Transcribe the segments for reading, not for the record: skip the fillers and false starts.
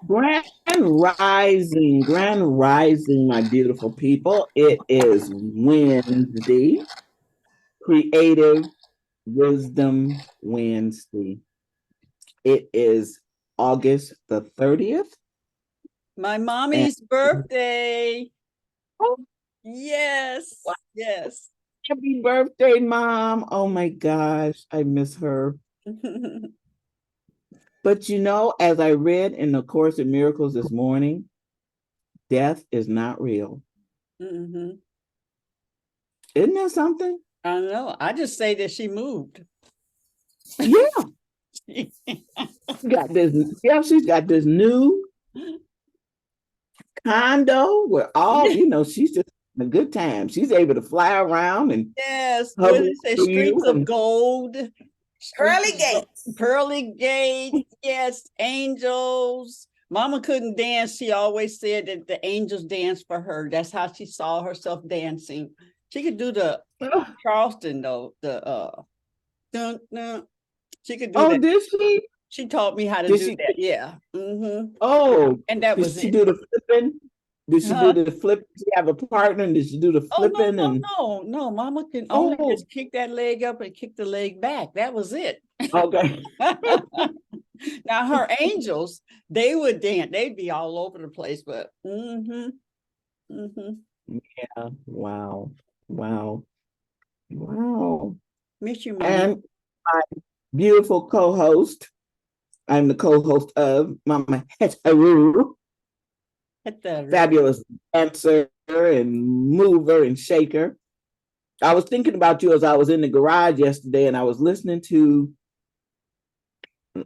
Grand rising, my beautiful people. It is Wednesday, Creative Wisdom Wednesday. It is August the 30th. My And mommy's birthday. Yes, yes. happy birthday, Mom. Oh my gosh, I miss her. But as I read in the Course in Miracles this morning, death is not real. Mm-hmm. Isn't that something? I know. I just say that she moved. Yeah. She's got this new condo where she's just having a good time. She's able to fly around and Yes, what hug did it say? to you. Streets of gold. Pearly gates. Pearly gates. Yes, angels. Mama couldn't dance. She always said that the angels danced for her. That's how she saw herself dancing. She could do the Charleston though. Dun, dun. She could do that. Did she? She taught me how to do that. Yeah. Mm-hmm. Oh, and that did was she it. do the flipping? Did she do the flip? Did she have a partner? And did she do the flipping? No. Mama can only just kick that leg up and kick the leg back. That was it. Okay. Now her angels, they would dance. They'd be all over the place, but Yeah. Wow. Miss you, Mama. And my beautiful co-host. I'm the co-host of Mama Hetheru. Fabulous dancer and mover and shaker. I was thinking about you as I was in the garage yesterday, and I was listening to. I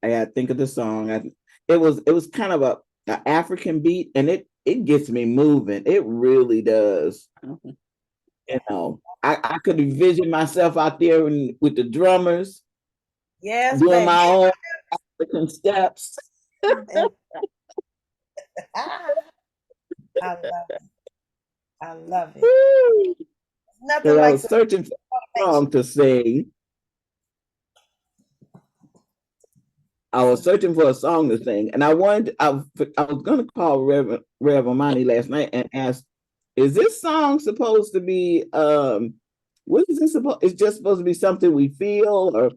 gotta think of the song. It was kind of a African beat, and it gets me moving. It really does. I could envision myself out there with the drummers. Yes, doing baby. my own African steps. I love it. Nothing like I was searching for a song to sing. And I was going to call Rev Amani last night and ask, is this song supposed to be, what is this supposed, it's just supposed to be something we feel or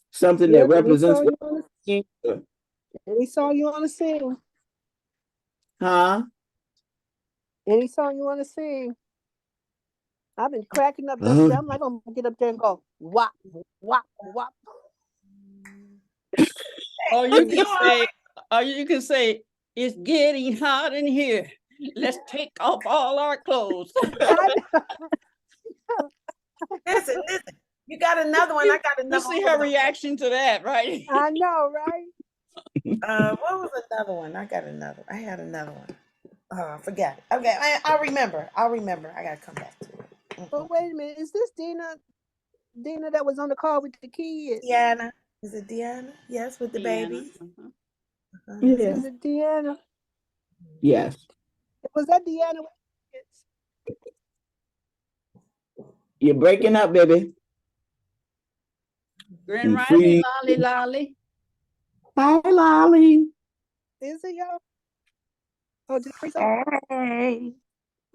something that represents what we think? Any song you want to sing? Huh? Any song you want to sing? I've been cracking up. I'm like, I'm gonna get up there and go wop wop wop. Or you can say, it's getting hot in here. Let's take off all our clothes. Listen. You got another one. I got another one. You see her reaction to that, right? I know, right? What was another one? I had another one. I forgot it. Okay, I'll remember. I gotta come back to it. But wait a minute, is this Dina that was on the call with the kids? Deanna. Is it Deanna? Yes, with the babies. Yeah. Is it Deanna? Yes. Was that Deanna with the kids? You're breaking up, baby. Grand Rising, Lolly. Hi, Lolly. Is it y'all? Oh, did I freeze up? Hey.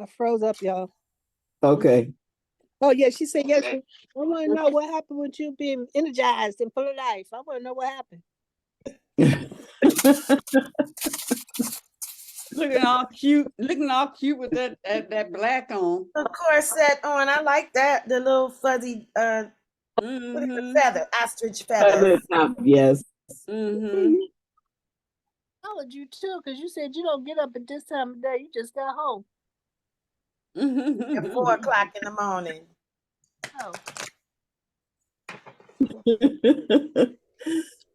I froze up, y'all. Okay. Oh, yeah, she said yes. I want to know what happened with you being energized and full of life. I want to know what happened. Looking all cute with that black on. Of course, set on. I like that. The little fuzzy what is the feather? Ostrich feather. Yes. Followed you too, because you said you don't get up at this time of day. You just got home. At 4:00 in the morning.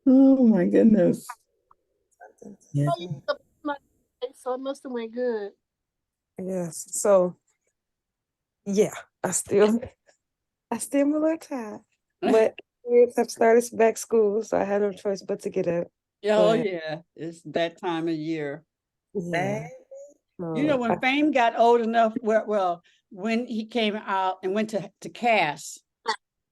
Oh my goodness. Yeah. So it must have went good. Yes. So yeah, I still am a little tired. But I've started back school, so I had no choice but to get up. Oh yeah, it's that time of year. Yeah. When Fame got old enough, when he came out and went to Cass,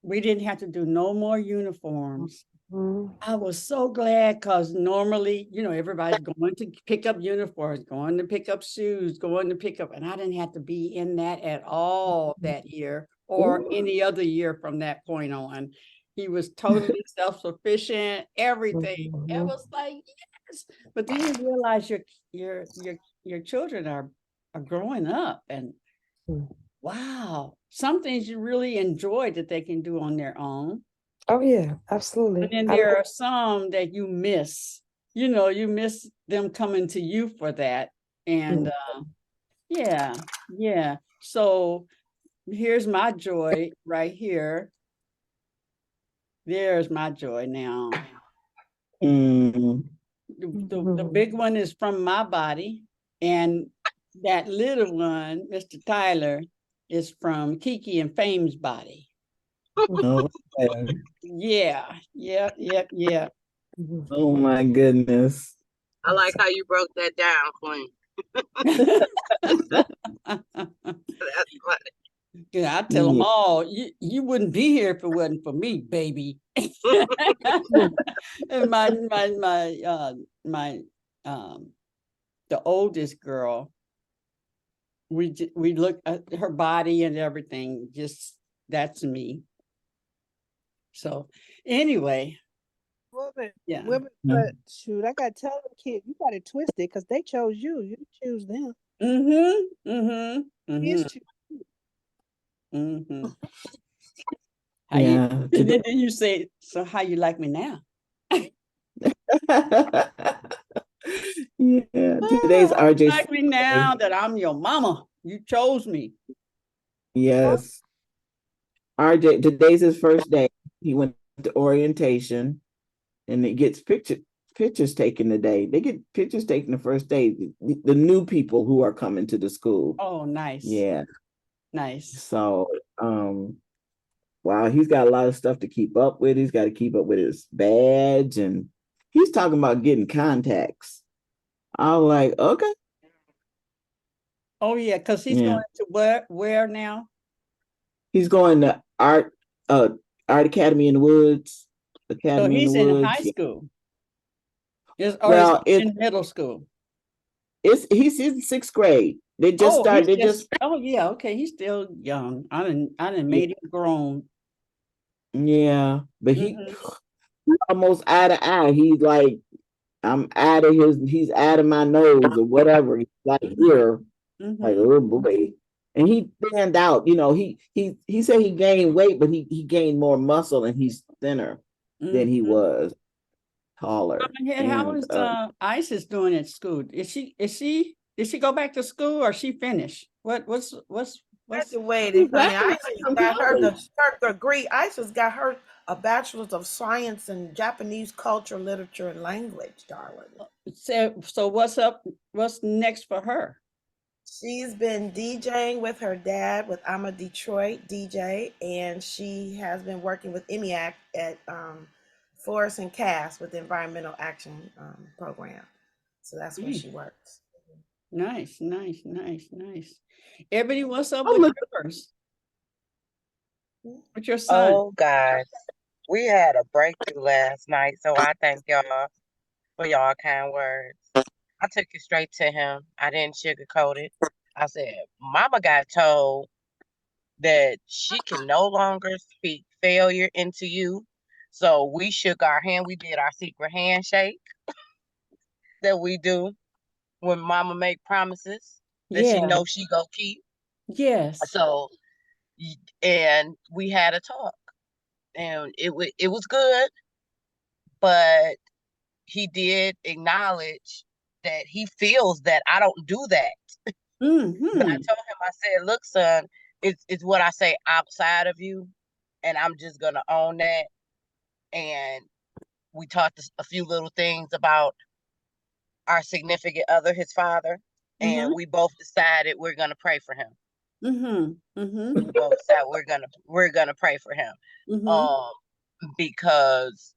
we didn't have to do no more uniforms. Mhm. I was so glad because normally, everybody's going to pick up uniforms, going to pick up shoes, going to pick up, and I didn't have to be in that at all that year or any other year from that point on. He was totally self-sufficient, everything. It Mhm. was like, yes. But then you realize your children are growing up and Mhm. wow, some things you really enjoy that they can do on their own. Oh yeah, And absolutely. then I there love. are some that you miss. You miss them coming to you for that. And Mhm. yeah, yeah. So here's my joy right here. There's my joy now. Mm. The Mhm. big one is from my body, and that little one, Mr. Tyler, is from Kiki and Fame's body. Okay. Yeah, yeah. Mhm. Oh my goodness. I like how you broke that down, Queen. That's funny. Yeah, I tell them all, you wouldn't be here if it wasn't for me, baby. And my the oldest girl, we look at her body and everything, just that's me. So anyway, yeah. Women, but shoot, I gotta tell them kids, you got it twisted because they chose you. You didn't choose them. Kids choose. How you Yeah. and then you say, so how you like me now? Yeah. Today's Oh, how you RJ's like me now that I'm your mama. You chose me. yes. RJ, today's his first day. He went to orientation and it gets pictures taken today. They get pictures taken the first day. The new people who are coming to the school. Oh, nice. Yeah. Nice. So wow, he's got a lot of stuff to keep up with. He's got to keep up with his badge and he's talking about getting contacts. I was like, okay. Oh yeah, because he's Yeah. going to where now? He's going to art academy in the woods. So Academy in the he's in high woods. school. Is Well, he in middle school? he's in sixth grade. They just Oh, started. They just oh yeah, okay. He's still young. I didn't yeah, made him grown. yeah. But he Mhm. almost eye to eye. He's like, I'm out of he's out of my nose or whatever. He's like here, like Mhm. oh boy. And he thinned out. He said he gained weight, but he gained more muscle and he's thinner than he Mhm. was taller. How And is Isis doing at school? Did she go back to school or she finished? What's Graduated, she's honey. graduating Isis from got college. her degree. Isis got her a bachelor's of science in Japanese culture, literature, and language, darling. so what's next for her? She's been DJing with her dad with I'm a Detroit DJ, and she has been working with EMEAC at Forest and Cast with the Environmental Action Program. So that's where she works. Nice. Everybody, what's up Oh, with look. yours? With your son? Oh, guys, we had a breakthrough last night, so I thank y'all for y'all kind words. I took it straight to him. I didn't sugarcoat it. I said, Mama got told that she can no longer speak failure into you. So we shook our hand. We did our secret handshake that we do when Mama make promises that she Yeah. knows she go keep. Yes. So, and we had a talk, and it was good, but he did acknowledge that he feels that I don't do that. But I Mm-hmm. told him, I said, look, son, it's what I say outside of you, and I'm just gonna own that. And we talked a few little things about our significant other, his father, Mm-hmm. and we both decided we're gonna pray for him. Mm-hmm. Mm-hmm. We both decided we're gonna pray for him. Because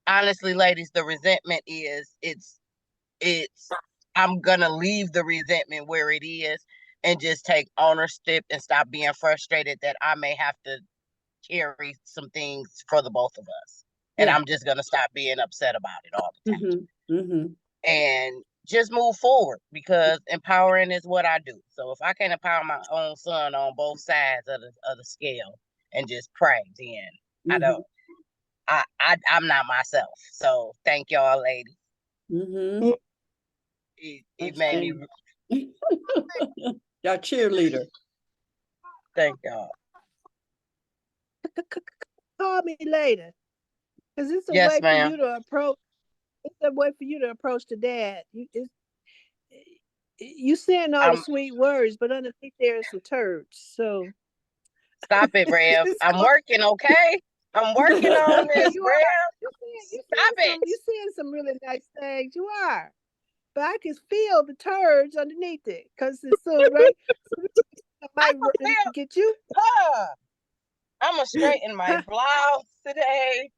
honestly, ladies, the resentment is it's I'm gonna leave the resentment where it is, and just take ownership and stop being frustrated that I may have to carry some things for the both of us. And Yeah. I'm just going to stop being upset about it all the time. Mm-hmm. And just move forward, because empowering is what I do. So if I can't empower my own son on both sides of the scale and just pray, then I don't. I'm not myself. So thank y'all, ladies. Mm-hmm. It made me. Y'all cheerleader. Thank y'all. Call me later, because it's a Yes, way for ma'am. you to approach. It's a way for you to approach the dad. You saying all the sweet words, but underneath there is some turds. So stop it, Rev. I'm working, okay? I'm working on this, Rev. Stop it. You're saying some really nice things. You are, but I can feel the turds underneath it because it's so right. I might get you. I'm gonna straighten my blouse today.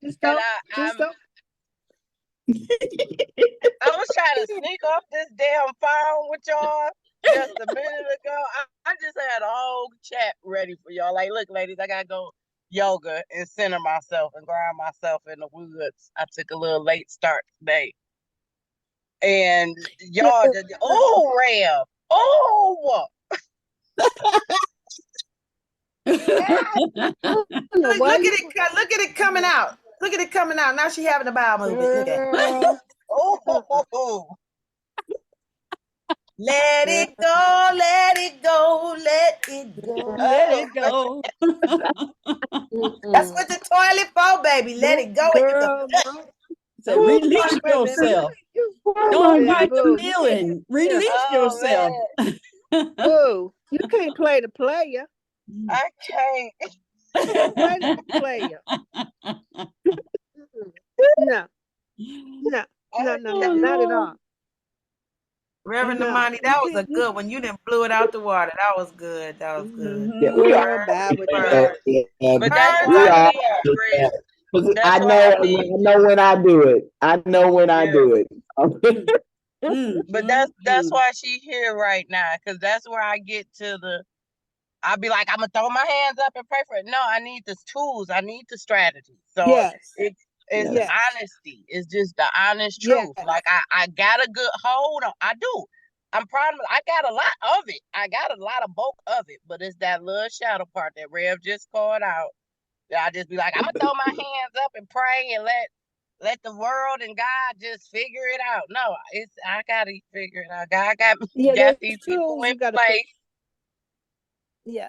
Just don't. I was trying to sneak off this damn phone with y'all just a minute ago. I just had a whole chat ready for y'all. Like, look, ladies, I gotta go yoga and center myself and ground myself in the woods. I took a little late start today. And y'all just, Rev. Look at it coming out. Look at it coming out. Now she having a bowel movement. Look at Let it go, let it go, let it go. Let it go. That's what the toilet for, baby. Let it go. Girl, so release yourself. Don't fight the feeling. Release yourself. Boo, you can't play the player. I can't. Play the player. No, not at all. Reverend Amani, that was a good one. You didn't blew it out the water. That was good. That was good. Yeah, we are. But that's why I know when I do it. I know when I do it. But that's why she here right now, because that's where I get to the. I'll be like, I'm gonna throw my hands up and pray for it. No, I need the tools. I need the strategy. So it's honesty. It's just the honest truth. Like I got a good hold on. I do. I'm proud of it. I got a lot of it. I got a lot of bulk of it. But it's that little shadow part that Rev just called out. That I just be like, I'm gonna throw my hands up and pray and let the world and God just figure it out. No, I gotta figure it out. God got these people in place. You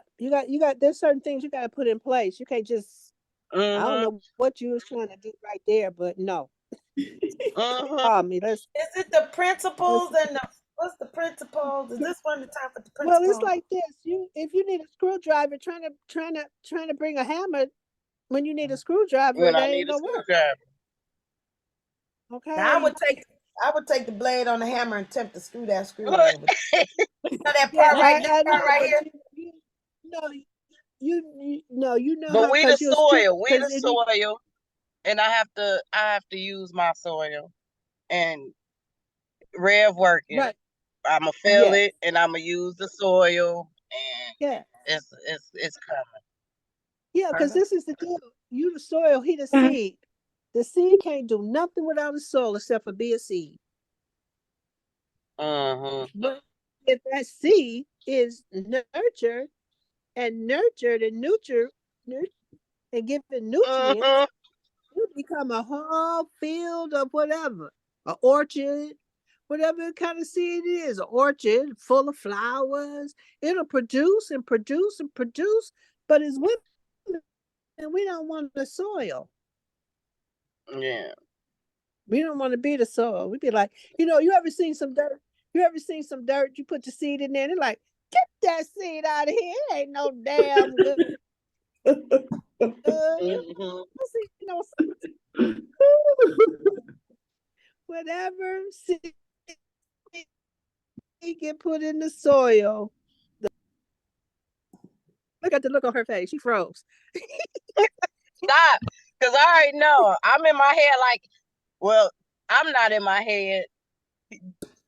got there's certain things you gotta put in place. You can't just I don't know what you was trying to do right there, but no. Is it the principles and what's the principles? Is this one the time for the principles? Well, it's like this. If you need a screwdriver, trying to bring a hammer when you need a screwdriver, it ain't gonna work. Okay. Now, I would take the blade on the hammer and attempt to screw that screw over. You know that part right here? You know. But we the soil. We the soil. And I have to use my soil. And Rev working. Right. I'ma feel it and I'ma use the soil, and it's coming. Yeah, because this is the deal. You the soil, he the seed. The seed can't do nothing without the soil except for be a seed. But if that seed is nurtured and nurtured and given nutrients, you become a whole field of whatever, an orchard, whatever kind of seed it is, an orchard full of flowers. It'll produce and produce and produce, but it's women, and we don't want the soil. Yeah. We don't want to be the soil. We'd be like, you ever seen some dirt? You put the seed in there, and they're like, get that seed out of here. It ain't no damn good. Whatever seed get put in the soil. Look at the look on her face. She froze. Stop. Because I already know. I'm in my head like, well, I'm not in my head.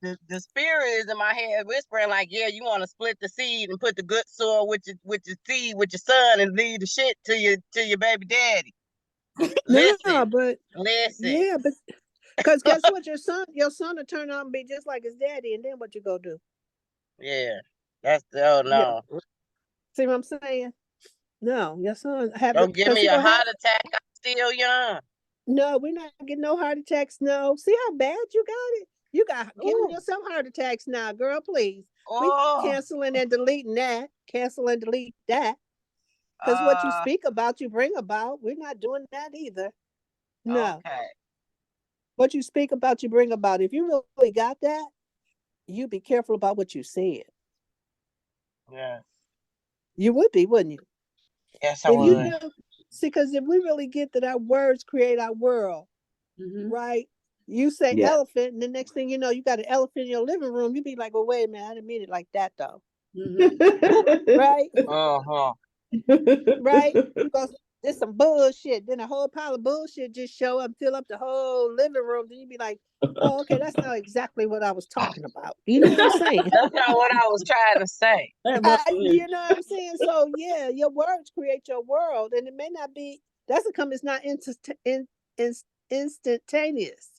the spirit is in my head whispering like, yeah, you want to split the seed and put the good soil with your seed with your son and leave the shit to your baby daddy. No, but Listen. yeah, but because guess what, your son will turn out and be just like his daddy, and then what you gonna do? Yeah, no. Yeah. See what I'm saying? No, your son have Don't give me a heart attack. I'm still young. No, we're not getting no heart attacks. No, see how bad you got it. You got giving yourself heart attacks now, girl. Please, we canceling and deleting that. Cancel and delete that. Because what you speak about, you bring about. We're not doing that either. No. Okay. What you speak about, you bring about. If you really got that, you be careful about what you said. Yeah. You would be, wouldn't you? Yes, I would. You know, see, because if we really get that our words create our world, right? You say elephant, and the next thing you know, you got an elephant in your living room. You be like, well, wait a minute, I didn't mean it like that, though. Right? Right? Because there's some bullshit. Then a whole pile of bullshit just show up, fill up the whole living room. Then you be like, oh, okay, that's not exactly what I was talking about. You know what I'm saying? That's not what I was trying to say. You know what I'm saying? So yeah, your words create your world, and it may not be. That's a come. It's not instantaneous.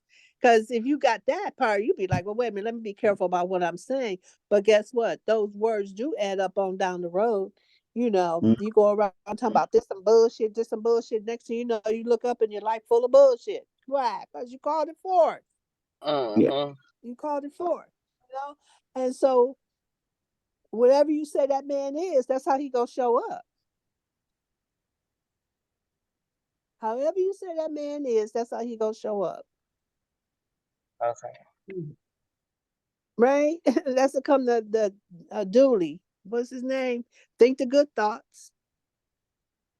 Because if you got that part, you'd be like, well, wait a minute, let me be careful about what I'm saying. But guess what? Those words do add up on down the road. You know, you go around talking about this some bullshit, this some bullshit. Next thing you know, you look up and your life full of bullshit. Why? Because you called it forth. You called it forth. You know? And so whatever you say that man is, that's how he gonna show up. However you say that man is, that's how he gonna show up. Okay. Right? That's to come the Dooley. What's his name? Think the good thoughts.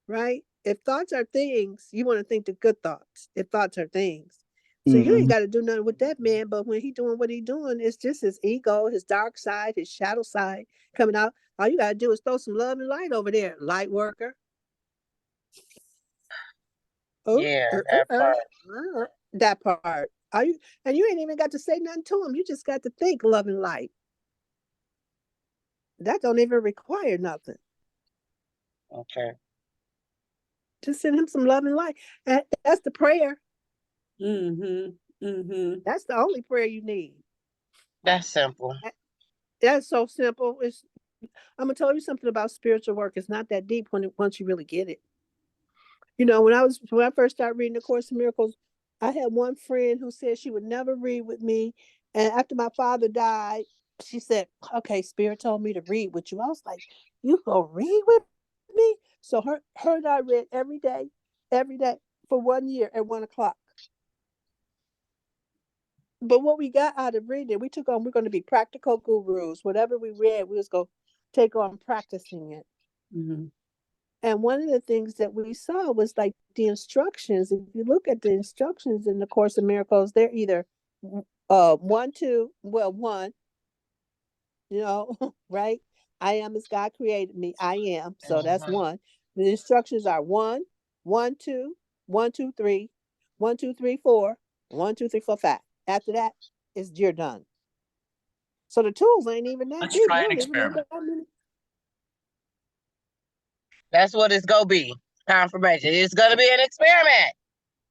Right? If thoughts are things, you want to think the good thoughts. If thoughts are things. So you ain't got to do nothing with that man, but when he doing what he doing, it's just his ego, his dark side, his shadow side coming out. All you got to do is throw some love and light over there, light worker. Yeah, that part. That part. Are you? And you ain't even got to say nothing to him. You just got to think love and light. That don't even require nothing. Okay. Just send him some love and light. And that's the prayer. That's the only prayer you need. That's simple. That's so simple. I'm gonna tell you something about spiritual work. It's not that deep once you really get it. You know, when I first started reading the Course in Miracles, I had one friend who said she would never read with me. And after my father died, she said, okay, Spirit told me to read with you. I was like, you gonna read with me? So her and I read every day for 1 year at 1:00. But what we got out of reading, we're going to be practical gurus. Whatever we read, we was going to take on practicing it. And one of the things that we saw was like the instructions. If you look at the instructions in the Course of Miracles, they're either 1, 2, well, 1, you know, right? I am as God created me. I am. So that's 1. The instructions are 1, 1, 2, 1, 2, 3, 1, 2, 3, 4, 1, 2, 3, 4, 5. After that, you're done. So the tools ain't even that Let's deep. try an experiment. That's what it's gonna be. Confirmation. It's gonna be an experiment.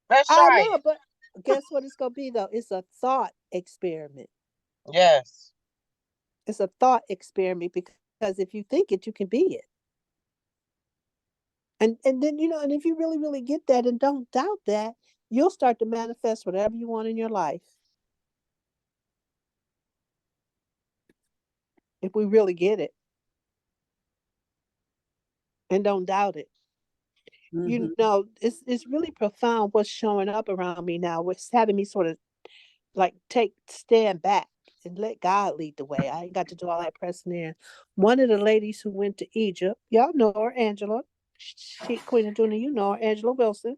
Let's try I know, but guess what it's gonna be though? It's a thought experiment. Yes. It's a thought experiment because if you think it, you can be it. And then and if you really, really get that and don't doubt that, you'll start to manifest whatever you want in your life. If we really get it. And don't doubt it. You know, it's really profound what's showing up around me now. What's having me sort of like stand back and let God lead the way. I ain't got to do all that pressing in. One of the ladies who went to Egypt, y'all know her, Angela. She Queen of Dunia, you know her, Angela Wilson.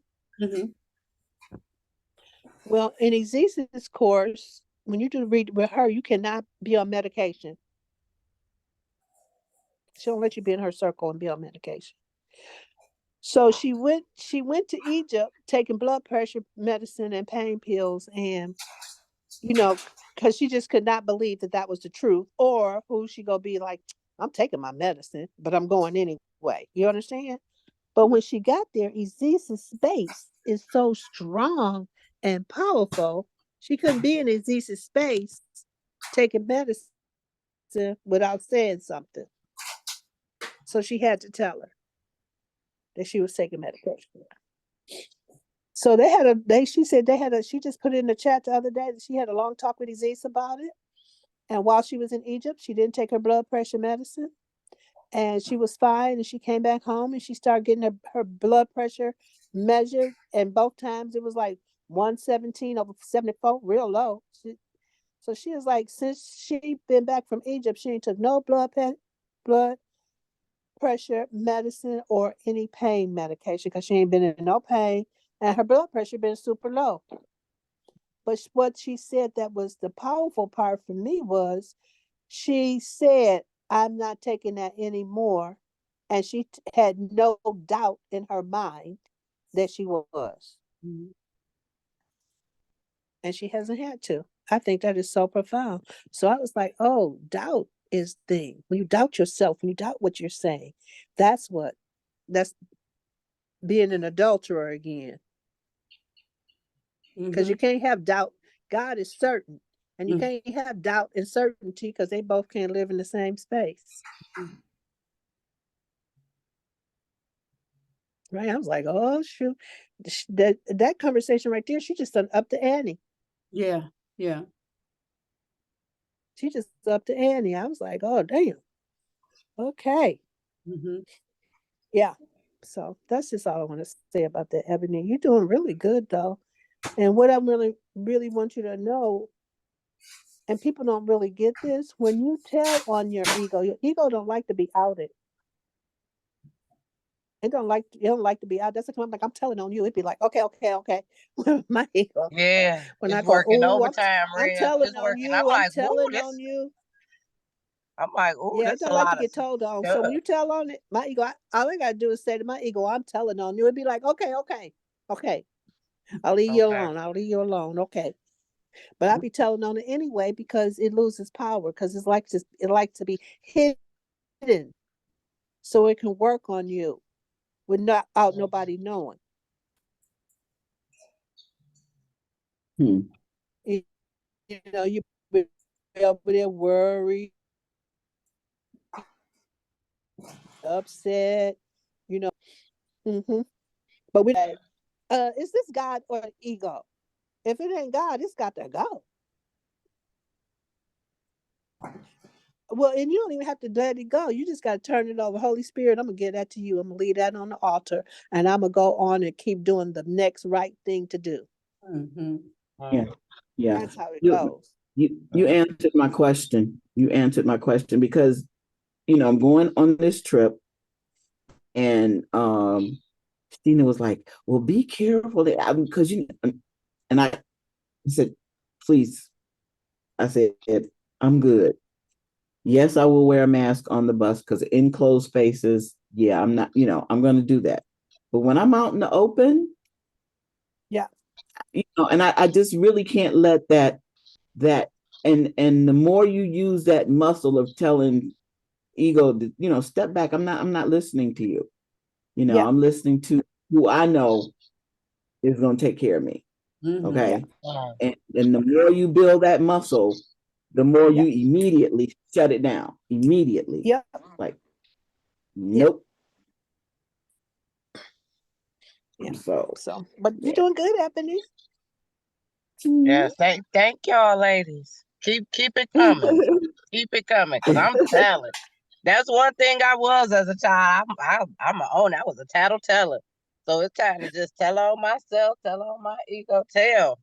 Well, in Ezekiel's course, when you do read with her, you cannot be on medication. She don't let you be in her circle and be on medication. So she went to Egypt taking blood pressure medicine and pain pills, and you know, because she just could not believe that that was the truth, or who she gonna be like, I'm taking my medicine, but I'm going anyway. You understand? But when she got there, Eziz's space is so strong and powerful. She couldn't be in Eziz's space taking medicine without saying something. So she had to tell her that she was taking medication. So she said she just put it in the chat the other day that she had a long talk with Aziz about it. And while she was in Egypt, she didn't take her blood pressure medicine. And she was fine. And she came back home and she started getting her blood pressure measured. And both times it was like 117/74, real low. So she was like, since she been back from Egypt, she ain't took no blood pressure medicine or any pain medication because she ain't been in no pain. And her blood pressure been super low. But what she said that was the powerful part for me was she said, I'm not taking that anymore. And she had no doubt in her mind that she was. Mhm. And she hasn't had to. I think that is so profound. So I was like, oh, doubt is the thing. When you doubt yourself, when you doubt what you're saying, that's being an adulterer again. Because you can't have doubt. God is certain. And you can't have doubt and certainty because they both can't live in the same space. Right? I was like, oh, shoot. That conversation right there, she just done up the ante. Yeah, yeah. She just up the ante. I was like, oh, damn. Okay. Yeah. So that's just all I want to say about that, Ebony. You're doing really good, though. And what I really, really want you to know, and people don't really get this, when you tell on your ego don't like to be outed. It don't like to be out. That's the time like I'm telling on you. It'd be like, okay. My ego. Yeah, When I it's go, working oh, overtime, I'm real. telling It's on working. I'm you. I'm like, ooh, telling on you. I'm like, ooh, Yeah, it this a don't like to lot of get told on. So stuff. when you tell on it, my ego, all I gotta do is say to my ego, I'm telling on you. It'd be like, okay. I'll leave you Okay. alone. Okay. But I'll be telling on it anyway because it loses power because it likes to be hidden so it can work on you with nobody knowing. You know, you be over there worried, upset, you know. But we is this God or ego? If it ain't God, it's got to go. Well, and you don't even have to let it go. You just got to turn it over. Holy Spirit, I'm going to give that to you. I'm going to leave that on the altar and I'm going to go on and keep doing the next right thing to do. Yeah. That's how it You goes. you answered my question. You answered my question because I'm going on this trip and Stina was like, well, be careful because and I said, please. I said, I'm good. Yes, I will wear a mask on the bus because in closed spaces, yeah, I'm not, I'm going to do that. But when I'm out in the open, yeah, and I just really can't let that and the more you use that muscle of telling ego to, step back. I'm not listening to you. Yeah. I'm listening to who I know is going to take care of me. Okay. And the more you build that muscle, the more you immediately shut it down. Immediately. Yeah. Like, nope. Yeah. So, but you're doing good, Ebony. Yes, thank y'all, ladies. Keep it coming. Keep it coming, because I'm telling. That's one thing I was as a child. I'm my own. I was a tattleteller. So it's time to just tell on myself, tell on my ego. Tell,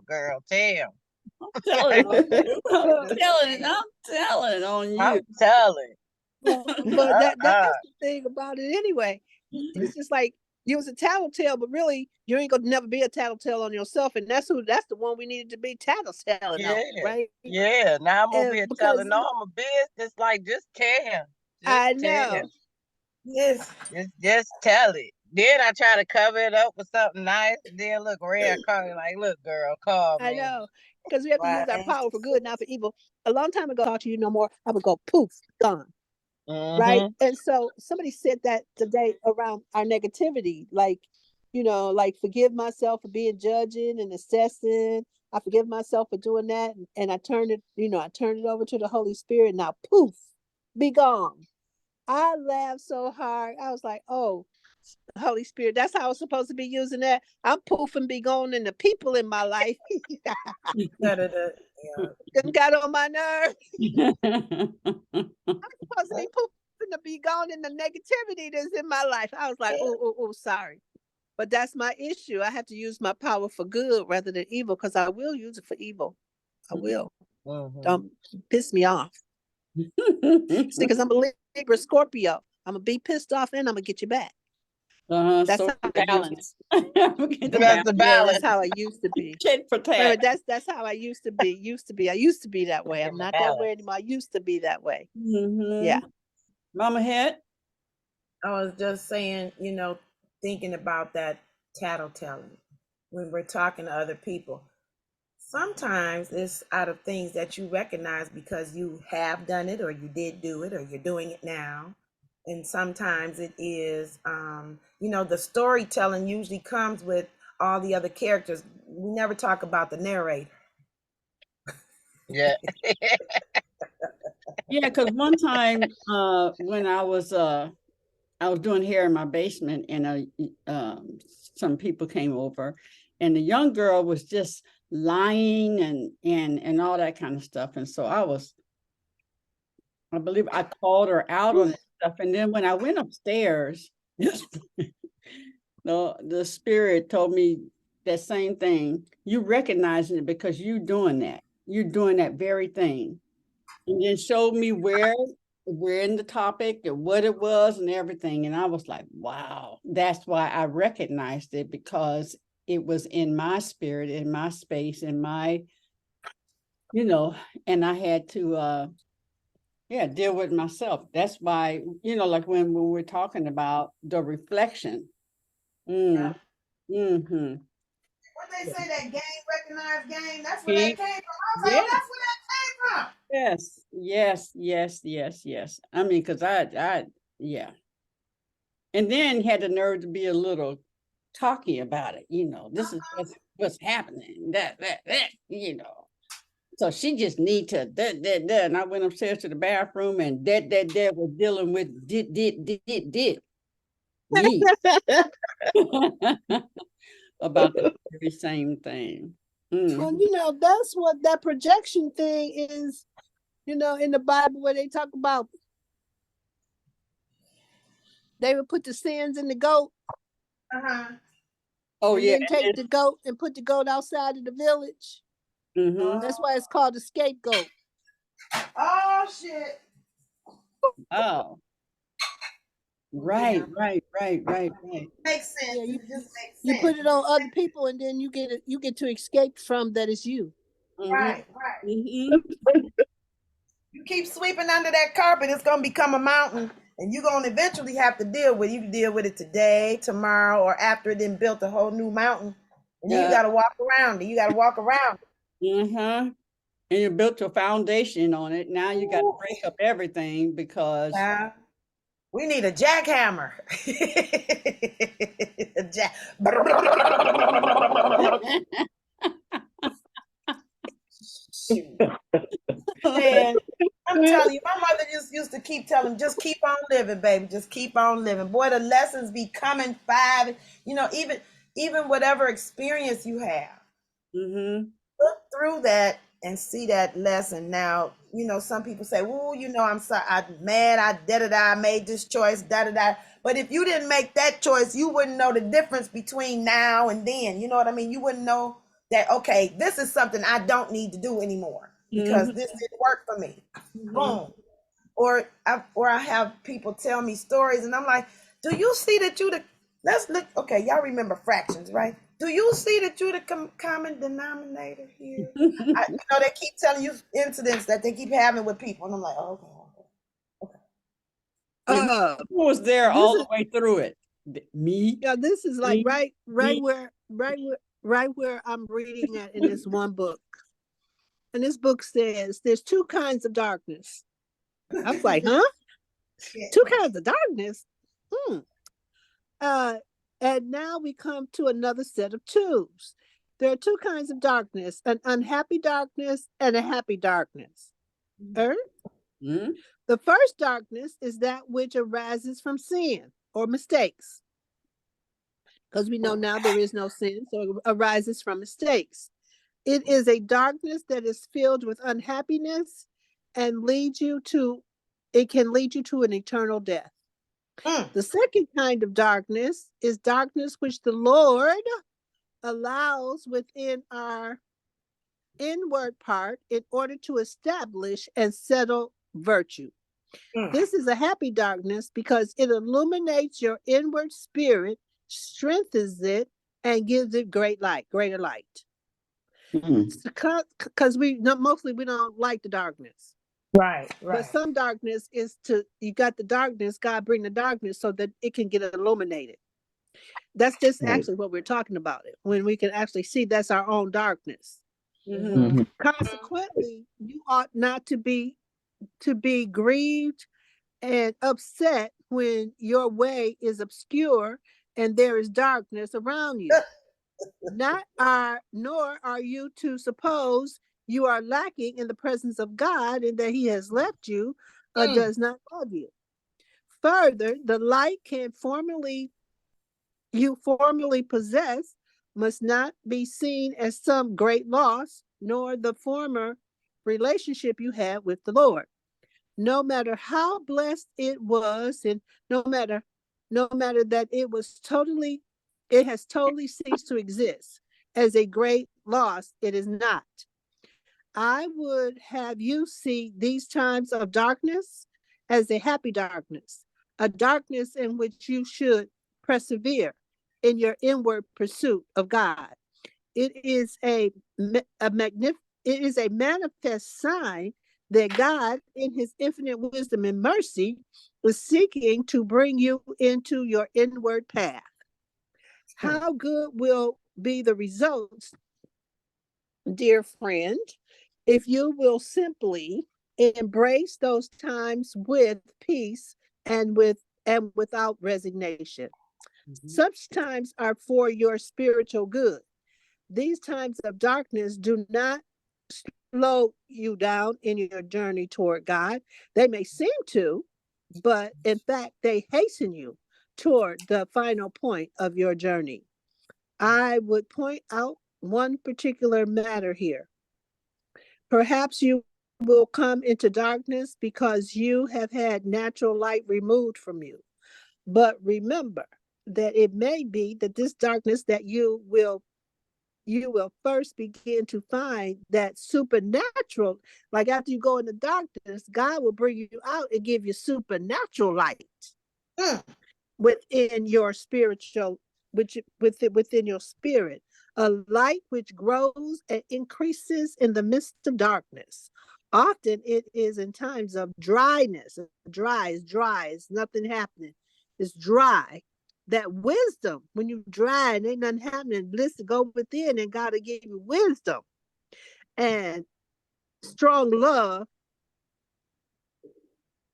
girl, tell. I'm telling on you. I'm telling on you. I'm telling. But that's the thing about it anyway. It's just like you was a tattletale, but really you ain't gonna never be a tattletale on yourself, and that's the one we needed to be tattletelling on, right? Yeah. Now I'm over here telling Because all my business, like just tell. I know. Yes. Just tell it. Then I try to cover it up with something nice. And then look, Red call you like, look, girl, call me. I know. because we have to use our Right. power for good, not for evil. A long time ago, talk to you no more. I would go poof, gone. Right. And so somebody said that today around our negativity, like, like forgive myself for being judging and assessing. I forgive myself for doing that. And I turned it, I turned it over to the Holy Spirit. Now, poof, be gone. I laughed so hard. I was like, oh, Holy Spirit, that's how I was supposed to be using that. I'm poofing, be gone, and the people in my life Yeah. got on my nerve. I'm supposed to be poofing to be gone in the negativity that's in my life. I was like, oh, sorry. But that's my issue. I have to use my power for good rather than evil, because I will use it for evil. I will. Don't piss me off. See, because I'm a Libra Scorpio. I'm going to be pissed off and I'm going to get you back. That's So how I balance. That's the Yeah, balance. that's how I used to be. Tit for tat. That's how I used to be. I used to be that way. I'm not that way anymore. I used to be that way. Yeah. Mama Het. I was just saying, thinking about that tattletelling when we're talking to other people. Sometimes it's out of things that you recognize because you have done it, or you did do it, or you're doing it now. And sometimes it is, the storytelling usually comes with all the other characters. We never talk about the narrator. Yeah. Yeah, because one time when I was doing hair in my basement, and some people came over, and the young girl was just lying and all that kind of stuff. And so I believe I called her out on that stuff. And then when I went upstairs, the spirit told me that same thing. You recognizing it because you're doing that. You're doing that very thing. And then showed me where we're in the topic and what it was and everything. And I was like, wow, that's why I recognized it, because it was in my spirit, in my space, in my, and I had to, deal with myself. That's why, like when we're talking about the reflection. Yeah. Mm-hmm. What they say, that game, recognized game, that's where that came from. I was like, Yeah. oh, that's where that came from. Yes. I mean, because yeah. And then had the nerve to be a little talky about it. This is what's happening. That. So she just need to that. And I went upstairs to the bathroom, and that was dealing with did me about the very same thing. Well, that's what that projection thing is, in the Bible, where they talk about they would put the sins in the goat. Oh, and then take the goat and put the goat outside of the village. That's why it's called a scapegoat. Oh, shit. Oh. Right. Makes sense. Yeah, It just makes sense. You put it on other people, and then you get to escape from that is you. Right. You keep sweeping under that carpet, it's gonna become a mountain, and you're gonna eventually have to deal with it. You can deal with it today, tomorrow, or after it then built a whole new mountain. And then you gotta walk around it. And you built your foundation on it. Now you got to break up everything because we need a jackhammer. Man, I'm telling you, my mother just used to keep telling me, just keep on living, baby. Just keep on living. Boy, the lessons be coming even whatever experience you have. Look through that and see that lesson. Now, some people say, "Oh, I'm sorry, I'm mad, I made this choice, But if you didn't make that choice, you wouldn't know the difference between now and then. You know what I mean? You wouldn't know that, okay, this is something I don't need to do anymore because this didn't work for me. Boom. Or I have people tell me stories, and I'm like, do you see that let's look, okay, y'all remember fractions, right? Do you see that you're the common denominator here? They keep telling you incidents that they keep having with people, and I'm like, oh, okay. Who was there all the way through it? Me? Yeah, this is like right where I'm reading at in this one book. and this book says there's two kinds of darkness. I was like, huh? Two kinds of darkness? And now we come to another set of twos. There are two kinds of darkness, an unhappy darkness and a happy darkness. Mm-hmm. The first darkness is that which arises from sin or mistakes. Because we know now there is no sin, so it arises from mistakes. It is a darkness that is filled with unhappiness and it can lead you to an eternal death. The second kind of darkness is darkness which the Lord allows within our inward part in order to establish and settle virtue. This is a happy darkness because it illuminates your inward spirit, strengthens it, and gives it greater light. Because mostly we don't like the darkness. Right. But some darkness is you got the darkness, God bring the darkness so that it can get illuminated. That's just actually what we're talking about. When we can actually see that's our own darkness. Consequently, you ought not to be grieved and upset when your way is obscure and there is darkness around you. Nor are you to suppose you are lacking in the presence of God and that he has left you or does not love you. Further, the light you formerly possess must not be seen as some great loss, nor the former relationship you had with the Lord. No matter how blessed it was, and no matter that it has totally ceased to exist as a great loss, it is not. I would have you see these times of darkness as a happy darkness, a darkness in which you should persevere in your inward pursuit of God. It is a manifest sign that God, in his infinite wisdom and mercy, is seeking to bring you into your inward path. How good will be the results, dear friend, if you will simply embrace those times with peace and without resignation. Such times are for your spiritual good. These times of darkness do not slow you down in your journey toward God. They may seem to, but in fact, they hasten you toward the final point of your journey. I would point out one particular matter here. Perhaps you will come into darkness because you have had natural light removed from you. But remember that it may be that this darkness that you will first begin to find that supernatural, like after you go into darkness, God will bring you out and give you supernatural light within your spiritual, within your spirit, a light which grows and increases in the midst of darkness. Often it is in times of dryness. Dry is nothing happening. It's dry. That wisdom, when you dry and ain't nothing happening, bliss to go within and God will give you wisdom. And strong love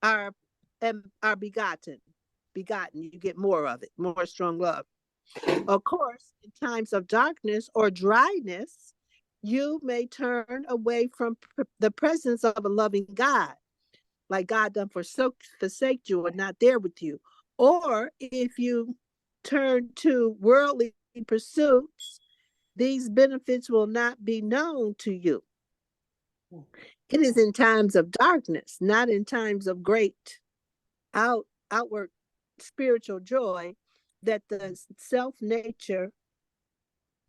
are begotten. You get more of it, more strong love. Of course, in times of darkness or dryness, you may turn away from the presence of a loving God, like God done forsake you or not there with you. Or if you turn to worldly pursuits, these benefits will not be known to you. It is in times of darkness, not in times of great outward spiritual joy, that the self nature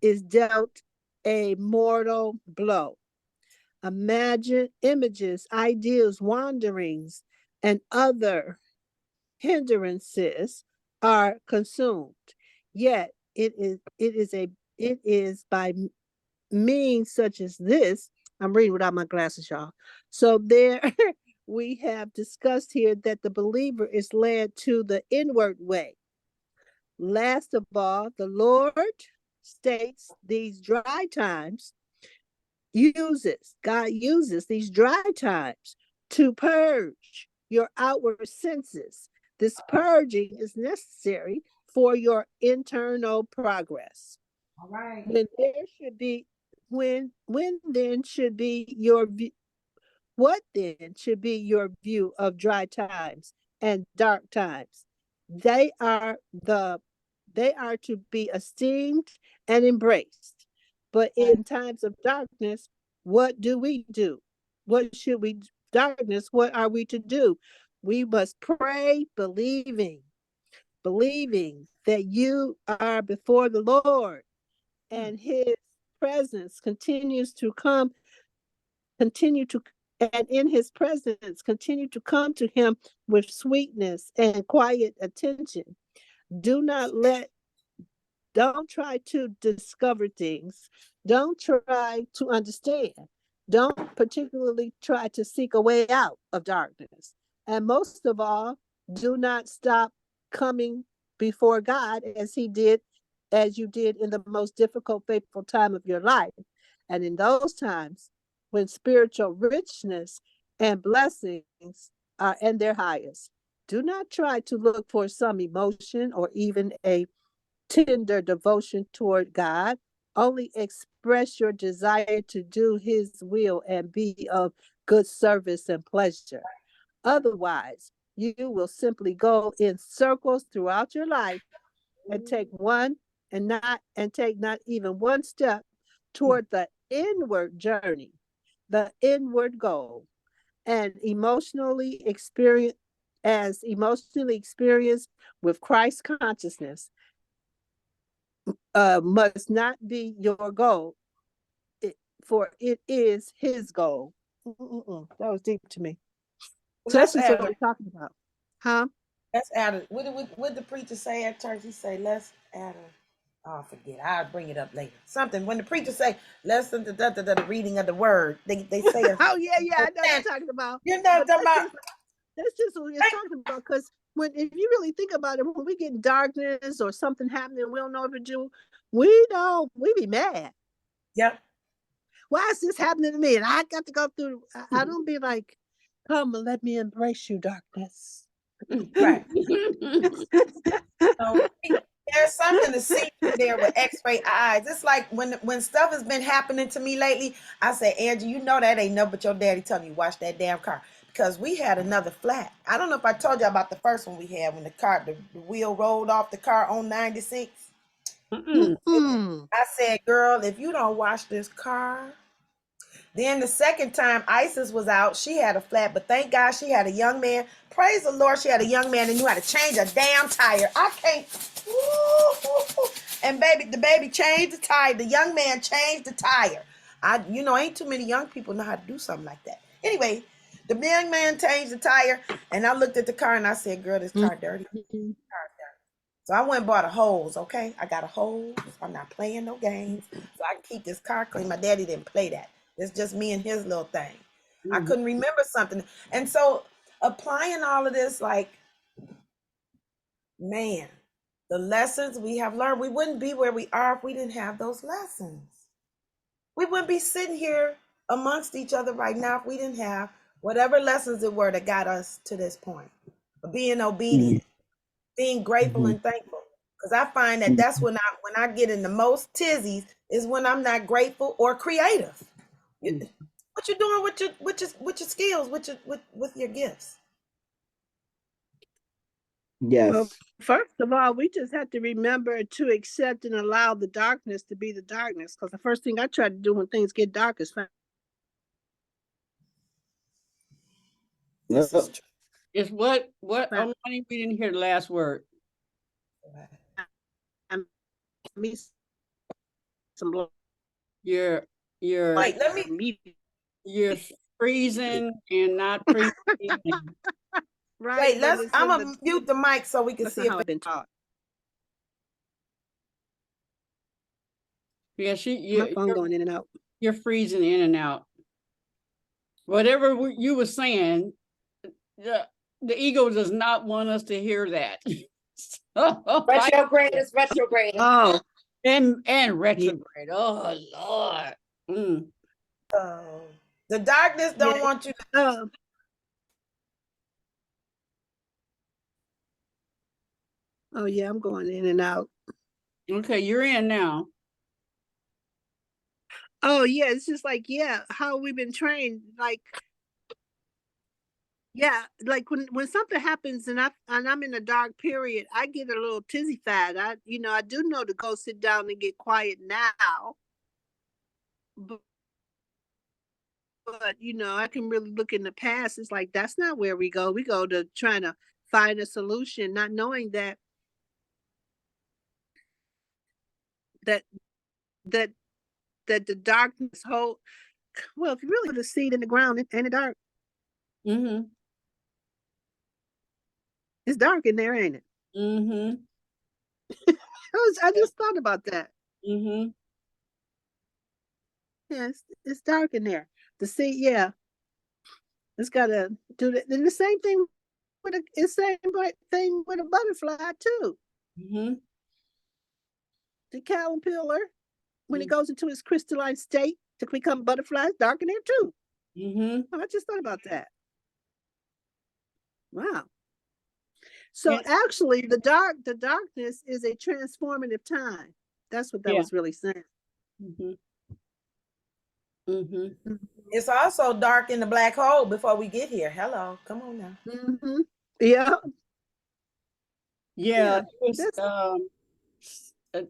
is dealt a mortal blow. Imagine images, ideas, wanderings, and other hindrances are consumed. Yet it is by means such as this. I'm reading without my glasses, y'all. So there we have discussed here that the believer is led to the inward way. Last of all, the Lord states these dry times God uses these dry times to purge your outward senses. This purging is necessary for your internal progress. All right. When there should be, when then should be your view, what then should be your view of dry times and dark times? They are to be esteemed and embraced. But in times of darkness, what do we do? What should we darkness, what are we to do? We must pray believing that you are before the Lord and his presence continues to come, continue to and in his presence continue to come to him with sweetness and quiet attention. Do not let Don't try to discover things. Don't try to understand. Don't particularly try to seek a way out of darkness. And most of all, do not stop coming before God as you did in the most difficult, faithful time of your life. And in those times when spiritual richness and blessings are in their highest, do not try to look for some emotion or even a tender devotion toward God. Only express your desire to do his will and be of good service and pleasure. Otherwise, you will simply go in circles throughout your life and take not even one step toward the inward journey, the inward goal, and emotionally experienced with Christ consciousness must not be your goal, for it is his goal. That was deep to me. So that's just what we're talking about. Huh? Let's add it. What did the preacher say at church? He say, let's add it. Oh, forget. I'll bring it up later. Something. When the preacher say, listen to the reading of the word, they say, oh, yeah, I know what you're talking about. You know what I'm talking about? That's just what we're talking about. Because if you really think about it, when we get in darkness or something happening, we don't know what to do, we be mad. Yep. Why is this happening to me? And I got to go through. I don't be like, come and let me embrace you, darkness. Right. So, there's something to see there with X-ray eyes. It's like when stuff has been happening to me lately, I say, Angie, you know that ain't nothing but your daddy telling you wash that damn car. Because we had another flat. I don't know if I told you about the first one we had when the wheel rolled off the car on 96. I said, girl, if you don't wash this car. Then the second time Isis was out, she had a flat, but thank God she had a young man. Praise the Lord, she had a young man and knew how to change a damn tire. I can't. And the baby changed the tire. The young man changed the tire. Ain't too many young people know how to do something like that. Anyway, the young man changed the tire, and I looked at the car and I said, girl, this car dirty. So I went and bought a hose, okay? I got a hose. I'm not playing no games. So I can keep this car clean. My daddy didn't play that. It's just me and his little thing. I couldn't remember something. And so applying all of this, like, man, the lessons we have learned, we wouldn't be where we are if we didn't have those lessons. We wouldn't be sitting here amongst each other right now if we didn't have whatever lessons it were that got us to this point. Being obedient, being grateful and thankful. Because I find that that's when I get in the most tizzies is when I'm not grateful or creative. What you doing with your skills, with your gifts? Yes. Well, first of all, we just have to remember to accept and allow the darkness to be the darkness. Because the first thing I try to do when things get dark is find. This is true. Is what Armani, we didn't hear the last word. You're Wait, let me. You're freezing and not freezing. Right. Wait, I'm gonna mute the mic so we can see if it's been taught. Yeah, my phone going in and out. You're freezing in and out. Whatever you were saying, the ego does not want us to hear that. Retrograde is retrograde. Oh, and retrograde. Oh Lord. The darkness don't Yeah. want you to. Oh yeah, I'm going in and out. Okay, you're in now. Oh yeah, it's just like, yeah, how we've been trained. Like, yeah, like when something happens and I'm in a dark period, I get a little tizzy-fied. I do know to go sit down and get quiet now, but I can really look in the past. It's like that's not where we go. We go to trying to find a solution, not knowing that that that the darkness whole. Well, if you really put a seed in the ground and the dark, Mm-hmm. it's dark in there, ain't it? Mm-hmm. I just thought about that. Mm-hmm. Yeah, it's dark in there. The seed, yeah, it's got to do that. And the same thing thing with a butterfly too. Mm-hmm. The caterpillar, when it goes into its crystalline state to become butterflies, dark in there too. Mm-hmm. Oh, I just thought about that. Wow. So actually, the darkness is a transformative time. That's what that was really saying. Mm-hmm. Mm-hmm. It's also dark in the black hole before we get here. Hello, come on now. Mm-hmm. Yeah. Yeah. It was, I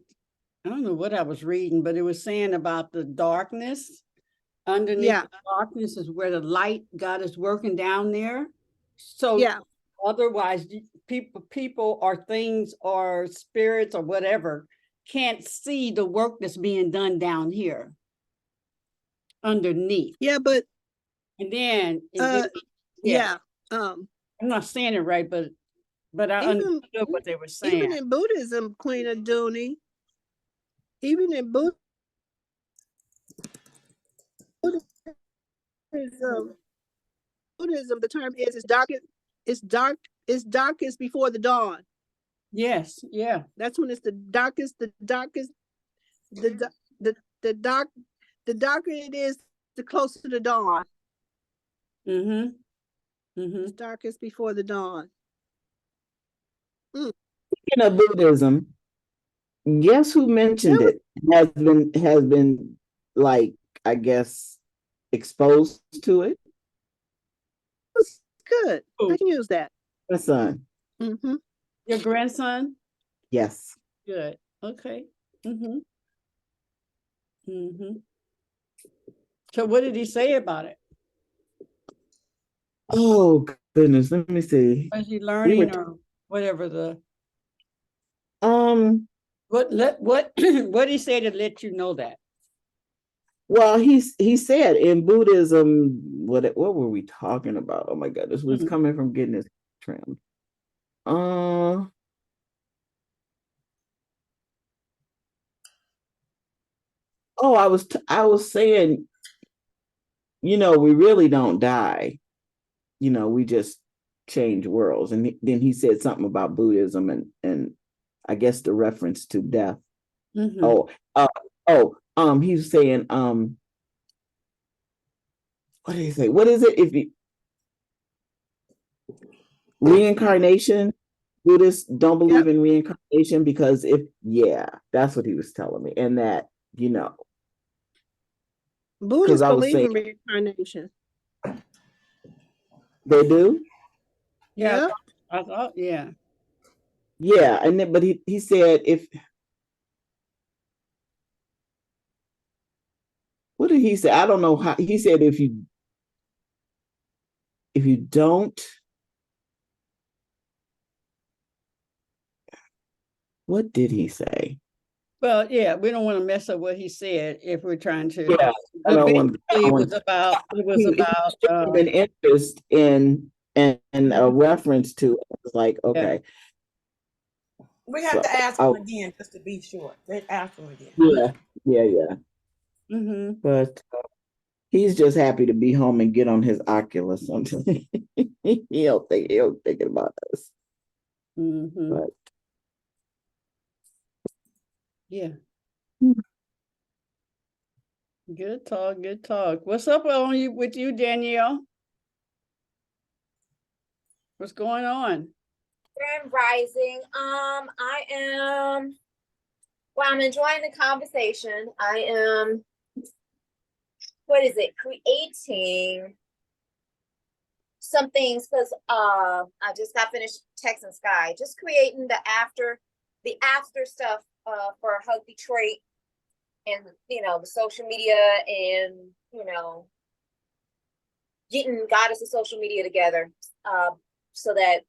don't know what I was reading, but it was saying about the darkness. Underneath the darkness is where the light God is working down there. So otherwise, people or things or spirits or whatever can't see the work that's being done down here underneath. Yeah, but and then I'm not saying it right, but I understood what they were saying. Even in Buddhism, Queen of Dooney, even in Buddhism, the term is it's darkest before the dawn. Yes, yeah. That's when it's the darkest, the darker it is, the closer to the dawn. Mm-hmm. Mm-hmm. It's darkest before the dawn. Speaking of Buddhism, guess who mentioned it? Has been like, I guess, exposed to it. Good. I can use that. My son. Mm-hmm. Your grandson? Yes. Good. Okay. Mm-hmm. Mm-hmm. So what did he say about it? Oh goodness, let me see. Was he learning or whatever the what what he say to let you know that? Well, he said in Buddhism, what were we talking about? Oh my God, this was coming from getting his trimmed. Oh, I was saying, we really don't die. We just change worlds. And then he said something about Buddhism and I guess the reference to death. Mm-hmm. He was saying, what did he say? What is it? If you reincarnation, Buddhists don't believe in reincarnation because that's what he was telling me. And that, Buddhists believe in reincarnation. They do? Yeah. I thought, yeah. Yeah. And then, but he said, what did he say? I don't know how. He said, if you don't, what did he say? Well, yeah, we don't want to mess up what he said if we're trying to. Yeah, it was about an interest in and a reference to it. It's like, okay. We have to ask him again just to be sure. Let's ask him again. Yeah. Mm-hmm. But he's just happy to be home and get on his Oculus. He'll think about us. Mm-hmm. But yeah. Good talk, good talk. What's up on you with you, Danielle? What's going on? Grand Rising. I'm enjoying the conversation. I am, what is it, creating some things because I just got finished texting Sky, just creating the after stuff for Hug Detroit and, the social media and, getting Goddess of social media together so that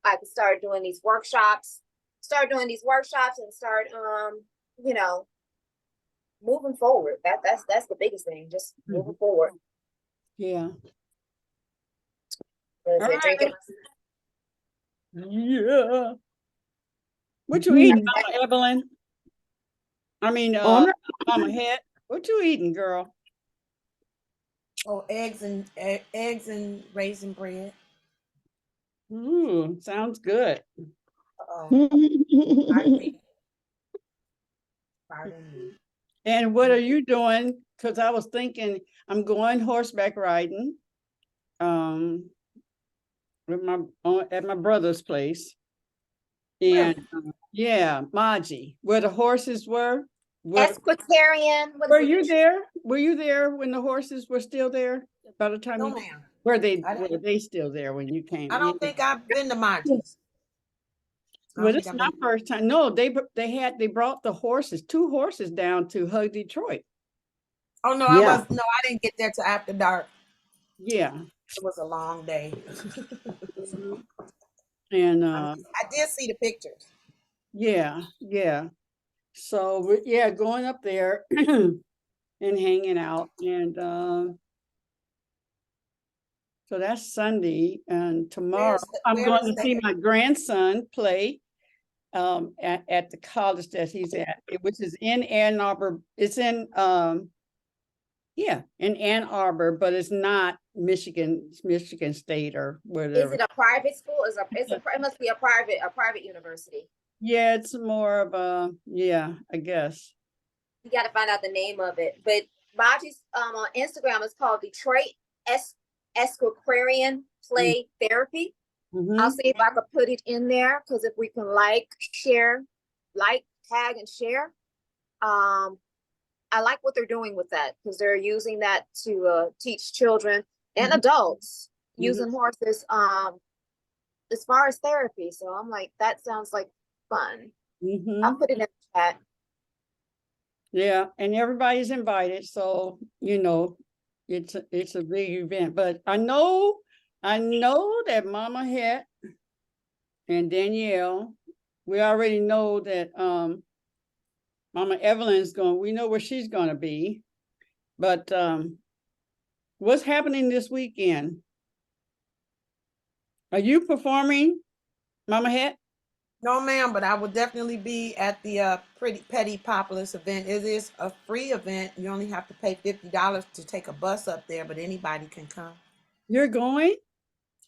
I could start doing these workshops and start, moving forward. That's the biggest thing, just moving forward. Yeah. All All right. drinking. Yeah. What you eating, Mama Evelyn? I mean, Mama Het. What you eating, girl? Oh, eggs and raisin bread. Ooh, sounds good. Pardon me. And what are you doing? Because I was thinking I'm going horseback riding with at my brother's place. And yeah, Maji, where the horses were. Equestrian. Were you there? Were you there when the horses were still there? By the time No, you ma'am. were they still there when you came? I don't think I've been to Monty's. Well, it's my first time. No, they brought the horses, 2 horses down to Hug Detroit. Oh no, I didn't get there till after dark. Yeah. It was a long day. And I did see the pictures. Yeah. So going up there and hanging out. And so that's Sunday. And tomorrow I'm going to see my grandson play at the college that he's at, which is in Ann Arbor. It's in in Ann Arbor, but it's not Michigan State or whatever. Is it a private school? It must be a private university. Yeah, it's more of a I guess. You got to find out the name of it. But Maji's on Instagram is called Detroit Equestrian Play Therapy. I'll see if I could put it in there because if we can share, tag and share. I like what they're doing with that because they're using that to teach children and adults using horses as far as therapy. So I'm like, that sounds like fun. I'll put it in the chat. Yeah, and everybody's invited, so it's a big event. But I know that Mama Het and Danielle, we already know that Mama Evelyn's we know where she's gonna be. But what's happening this weekend? Are you performing, Mama Het? No, ma'am, but I will definitely be at the Pretty Petty Populous event. It is a free event. You only have to pay $50 to take a bus up there, but anybody can come. You're going?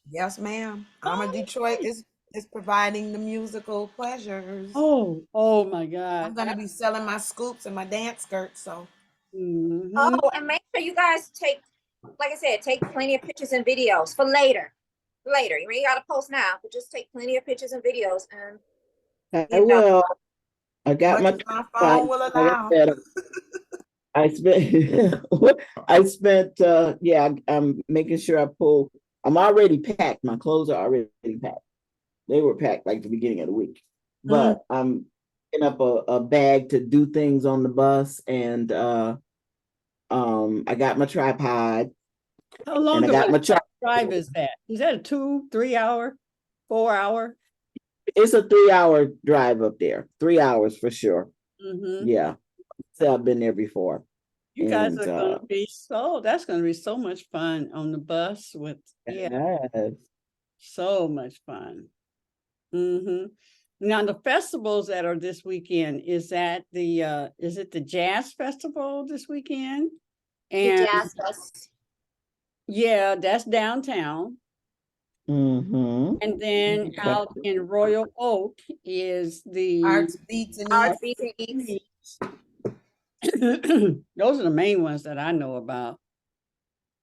Yes, ma'am. Detroit is providing the musical pleasures. Oh my God. I'm gonna be selling my scoops and my dance skirts, so. Oh, and make sure you guys take plenty of pictures and videos for later. You gotta post now, but just take plenty of pictures and videos. And I will. I got my phone will allow. I spent I'm making sure I pull. I'm already packed. My clothes are already packed. They were packed like the beginning of the week. But I'm picking up a bag to do things on the bus, and I got my tripod. How long of a drive is that? Is that a 2, 3 hour, 4 hour? It's a 3-hour drive up there. 3 hours for sure. Yeah. So I've been there before. You guys are going to be that's going to be so much fun on the bus with, so much fun. Now the festivals that are this weekend, is it the Jazz Festival this weekend? And the Jazz Fest. Yeah, that's downtown. And then out in Royal Oak is the Arts, Beats, and Eats. Those are the main ones that I know about.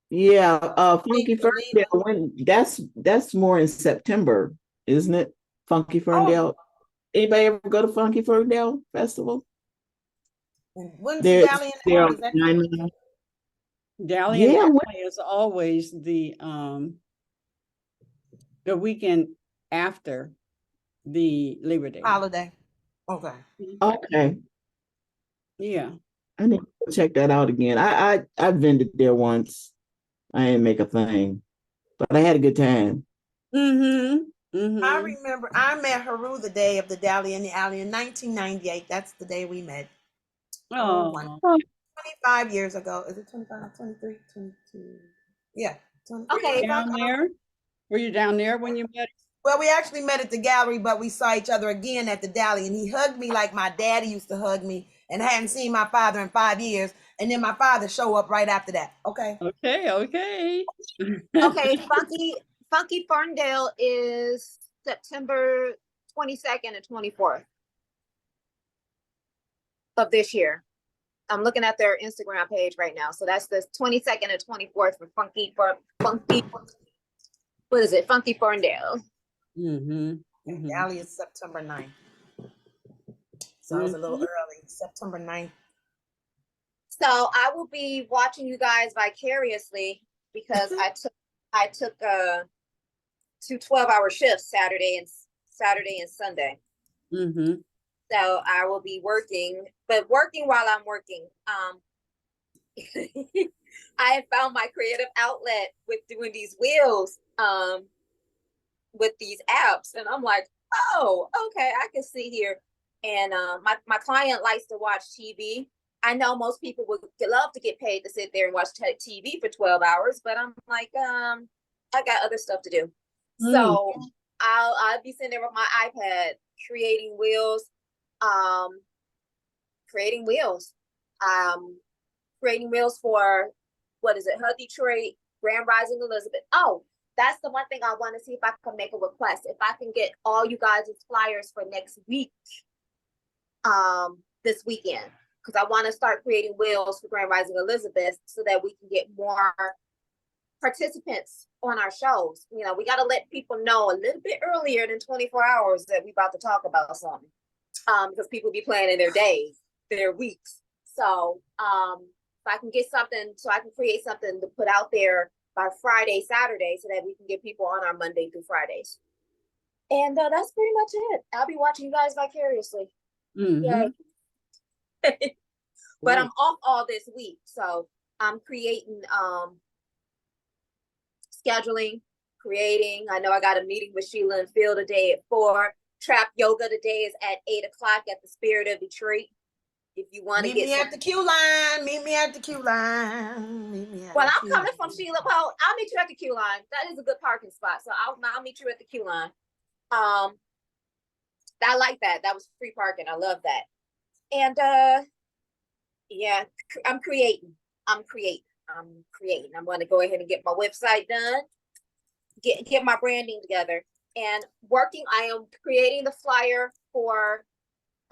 Yeah, Funky Geneva. Ferndale, when that's more in September, isn't it? Funky Ferndale. Anybody ever go to Funky Ferndale Festival? When's the They're Dally and they're Alley? on Is that 9 Dally and Yeah, Alley is always the weekend after the Labor Day. holiday? Okay. okay. Yeah. I need to check that out again. I vended there once. I didn't make a thing, but I had a good time. I remember I met Heru the day of the Dally and the Alley in 1998. That's the day we met. Oh, 25 years ago. Is it 25, 23, 22? Yeah. 20, Okay. down there. Were you down there when you met? Well, we actually met at the gallery, but we saw each other again at the Dally, and he hugged me like my daddy used to hug me, and I hadn't seen my father in 5 years, and then my father show up right after that. Okay. Okay. Okay, Funky Ferndale is September 22nd and 24th of this year. I'm looking at their Instagram page right now. So that's the 22nd and 24th for Funky, what is it? Funky Ferndale. Dally is September 9th. So I was a little early, September 9th. So I will be watching you guys vicariously because I took 2 12-hour shifts Saturday and Sunday. So I will be working, but working while I'm working. I have found my creative outlet with doing these wheels with these apps, and I'm like, oh, okay, I can see here. And my client likes to watch TV. I know most people would love to get paid to sit there and watch TV for 12 hours, but I'm like, I got other stuff to do. So I'll be sitting there with my iPad creating wheels, creating wheels for, what is it, Her Detroit, Grand Rising Elizabeth. Oh, that's the one thing I want to see if I can make a request. If I can get all you guys' flyers for next week, this weekend, because I want to start creating wheels for Grand Rising Elizabeth so that we can get more participants on our shows. You know, we got to let people know a little bit earlier than 24 hours that we about to talk about something, because people be planning their days, their weeks. So if I can get something, so I can create something to put out there by Friday, Saturday, so that we can get people on our Monday through Fridays. And that's pretty much it. I'll be watching you guys vicariously. Yeah. But I'm off all this week, so I'm creating, scheduling, creating. I know I got a meeting with Sheila and Phil today at 4. Trap yoga today is at 8 o'clock at the Spirit of Detroit. If you want to get me at the queue line, meet me at the queue line. Well, I'm coming from Sheila. Well, I'll meet you at the queue line. That is a good parking spot, so I'll meet you at the queue line. I like that. That was free parking. I love that. And yeah, I'm creating. I'm going to go ahead and get my website done, get my branding together, and working. I am creating the flyer for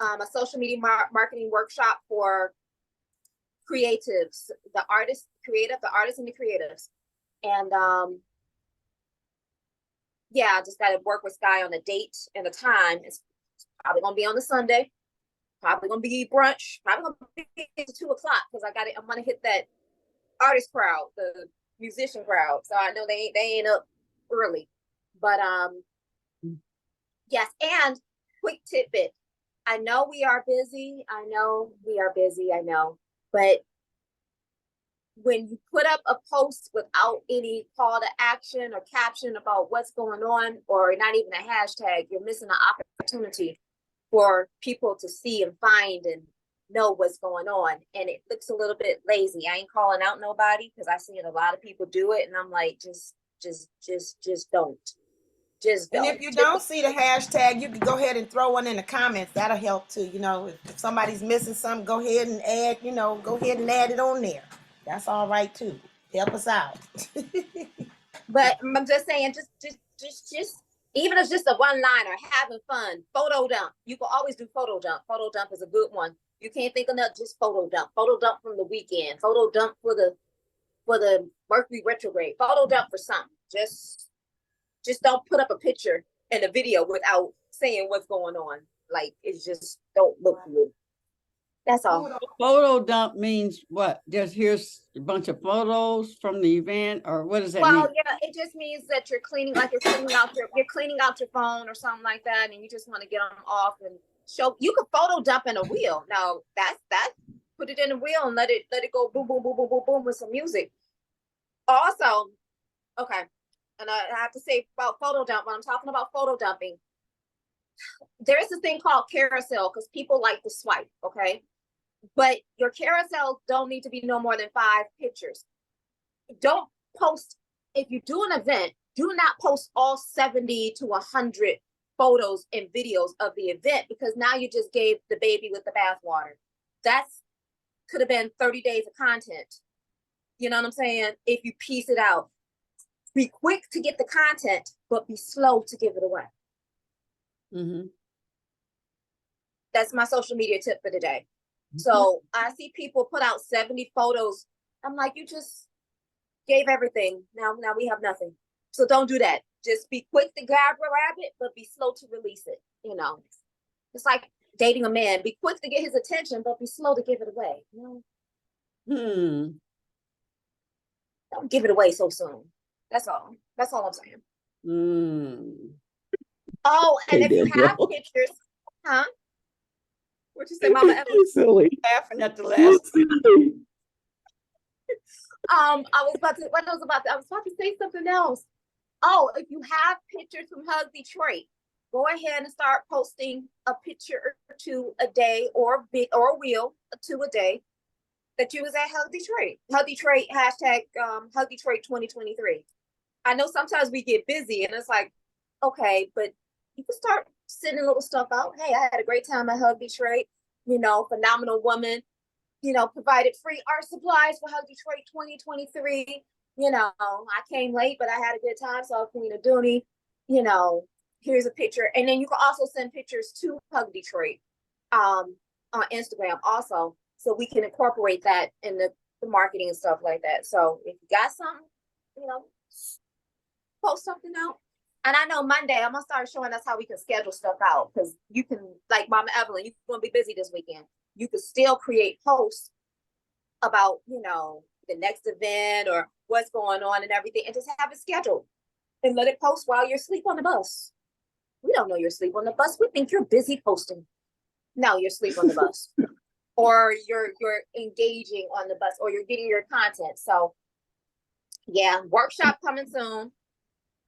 a social media marketing workshop for creatives, the artists and the creatives. And yeah, I just got to work with Sky on the date and the time. It's probably gonna be on the Sunday. Probably gonna be brunch. Probably gonna be 2 o'clock because I'm gonna hit that artist crowd, the musician crowd. So I know they ain't up early, but yes. And quick tidbit: I know we are busy. I know, but when you put up a post without any call to action or caption about what's going on, or not even a hashtag, you're missing an opportunity for people to see and find and know what's going on. And it looks a little bit lazy. I ain't calling out nobody because I've seen a lot of people do it, and I'm like, just don't. Just don't. And if you don't see the hashtag, you can go ahead and throw one in the comments. That'll help too. You know, if somebody's missing something, go ahead and add it on there. That's all right too. Help us out. But I'm just saying, just even if it's just a one-liner, having fun, photo dump. You can always do photo dump. Photo dump is a good one You can't think of nothing, just photo dump. Photo dump from the weekend. Photo dump for the Mercury retrograde. Photo dump for something. Just don't put up a picture and a video without saying what's going on. Like, it's just don't look good. That's all. Photo dump means what? Just here's a bunch of photos from the event, or what does that mean? Well, yeah, it just means that you're cleaning out your phone or something like that, and you just want to get them off and show. You could photo dump in a reel. Now that's put it in a reel and let it go boom boom boom boom boom boom with some music. Also, okay, and I have to say about photo dump when I'm talking about photo dumping. There is this thing called carousel because people like to swipe, okay? But your carousels don't need to be no more than 5 pictures. Don't post, if you do an event, do not post all 70 to 100 photos and videos of the event, because now you just gave the baby with the bathwater. That's could have been 30 days of content. You know what I'm saying? If you piece it out. Be quick to get the content, but be slow to give it away. Mm-hmm. That's my social media tip for today. So I see people put out 70 photos. I'm like, you just gave everything. Now we have nothing. So don't do that. Just be quick to grab it, but be slow to release it. You know, it's like dating a man. Be quick to get his attention, but be slow to give it away. You know? Don't give it away so soon. That's all. That's all I'm saying. Oh, and if you have pictures, huh? What you say, Mama Evelyn? Silly. Laughing at the last. I was about to say something else. Oh, if you have pictures from Hug Detroit, go ahead and start posting a picture or two a day, or a reel or 2 a day that you was at Hug Detroit. Hug Detroit hashtag Hug Detroit 2023. I know sometimes we get busy and it's like, okay, but you can start sending little stuff out. Hey, I had a great time at Hug Detroit. You know, phenomenal woman. You know, provided free art supplies for Hug Detroit 2023. You know, I came late, but I had a good time. So Queen of Dooney, you know, here's a picture. And then you can also send pictures to Hug Detroit on Instagram also. So we can incorporate that in the marketing and stuff like that. So if you got something, you know, post something out. And I know Monday, I'm going to start showing us how we can schedule stuff out. Because you can, like Mama Evelyn, you're going to be busy this weekend. You can still create posts about, you know, the next event or what's going on and everything, and just have it scheduled and let it post while you're asleep on the bus. We don't know you're asleep on the bus. We think you're busy posting. No, you're asleep on the bus. Or you're engaging on the bus, or you're getting your content. So yeah, workshop coming soon.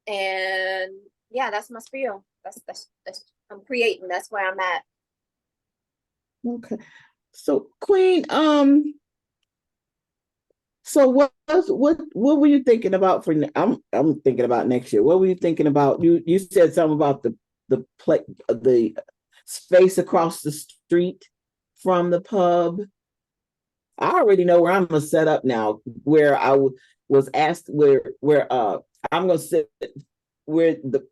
And yeah, that's my spiel. That's I'm creating. That's where I'm at. Okay. So Queen, so what were you thinking about for I'm thinking about next year. What were you thinking about? You said something about the space across the street from the pub. I already know where I'm gonna set up now, where I was asked where I'm gonna sit where the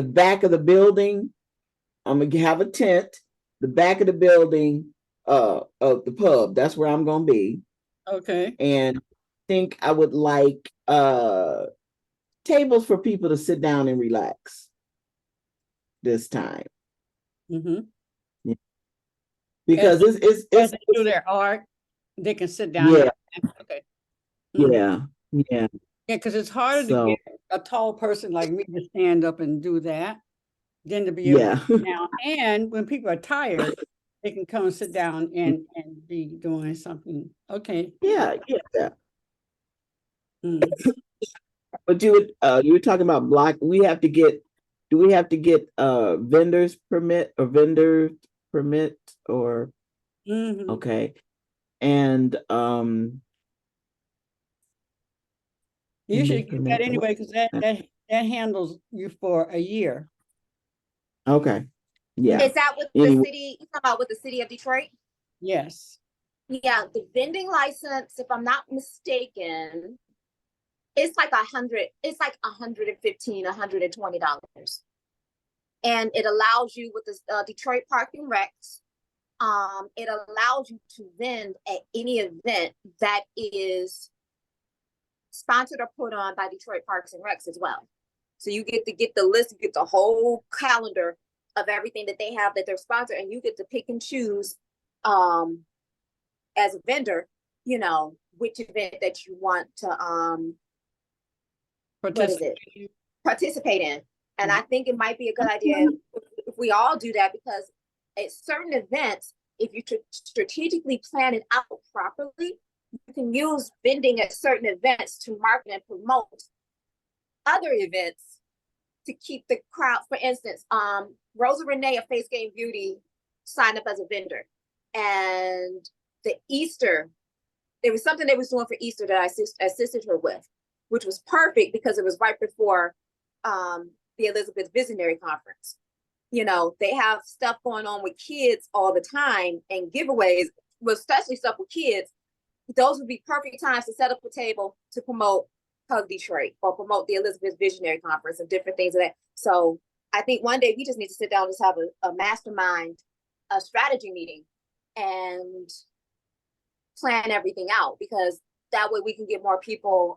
back of the building. I'm gonna have a tent, the back of the building of the pub. That's where I'm gonna be. Okay. And I think I would like tables for people to sit down and relax this time. Mm-hmm. Yeah. Because it's they do their art, they can sit down. Yeah. Okay. Yeah. Yeah. Yeah, because it's harder to get a tall person like me to stand up and do that than to be able to sit down. And when people are tired, they can come and sit down and be doing something. Okay. Yeah. But you were talking about block. Do we have to get vendors permit or okay. And you should get that anyway, because that handles you for a year. Okay. Yeah. Is that with the city? You talking about with the city of Detroit? Yes. Yeah, the vending license, if I'm not mistaken, it's like $100. It's like $115, $120, and it allows you with the Detroit Park and Recs. it allows you to vend at any event that is sponsored or put on by Detroit Parks and Recs as well. So you get to get the list, you get the whole calendar of everything that they have that they're sponsored, and you get to pick and choose as a vendor, you know, which event that you want to participate in. And I think it might be a good idea if we all do that, because at certain events, if you strategically plan it out properly, you can use vending at certain events to market and promote other events to keep the crowd. For instance, Rosa Renee of Face Game Beauty signed up as a vendor, and the Easter, there was something they was doing for Easter that I assisted her with, which was perfect because it was right before the Elizabeth Visionary Conference. You know, they have stuff going on with kids all the time and giveaways, but especially stuff with kids. Those would be perfect times to set up a table to promote Hug Detroit or promote the Elizabeth Visionary Conference and different things of that. So I think one day we just need to sit down and just have a mastermind, a strategy meeting, and plan everything out, because that way we can get more people,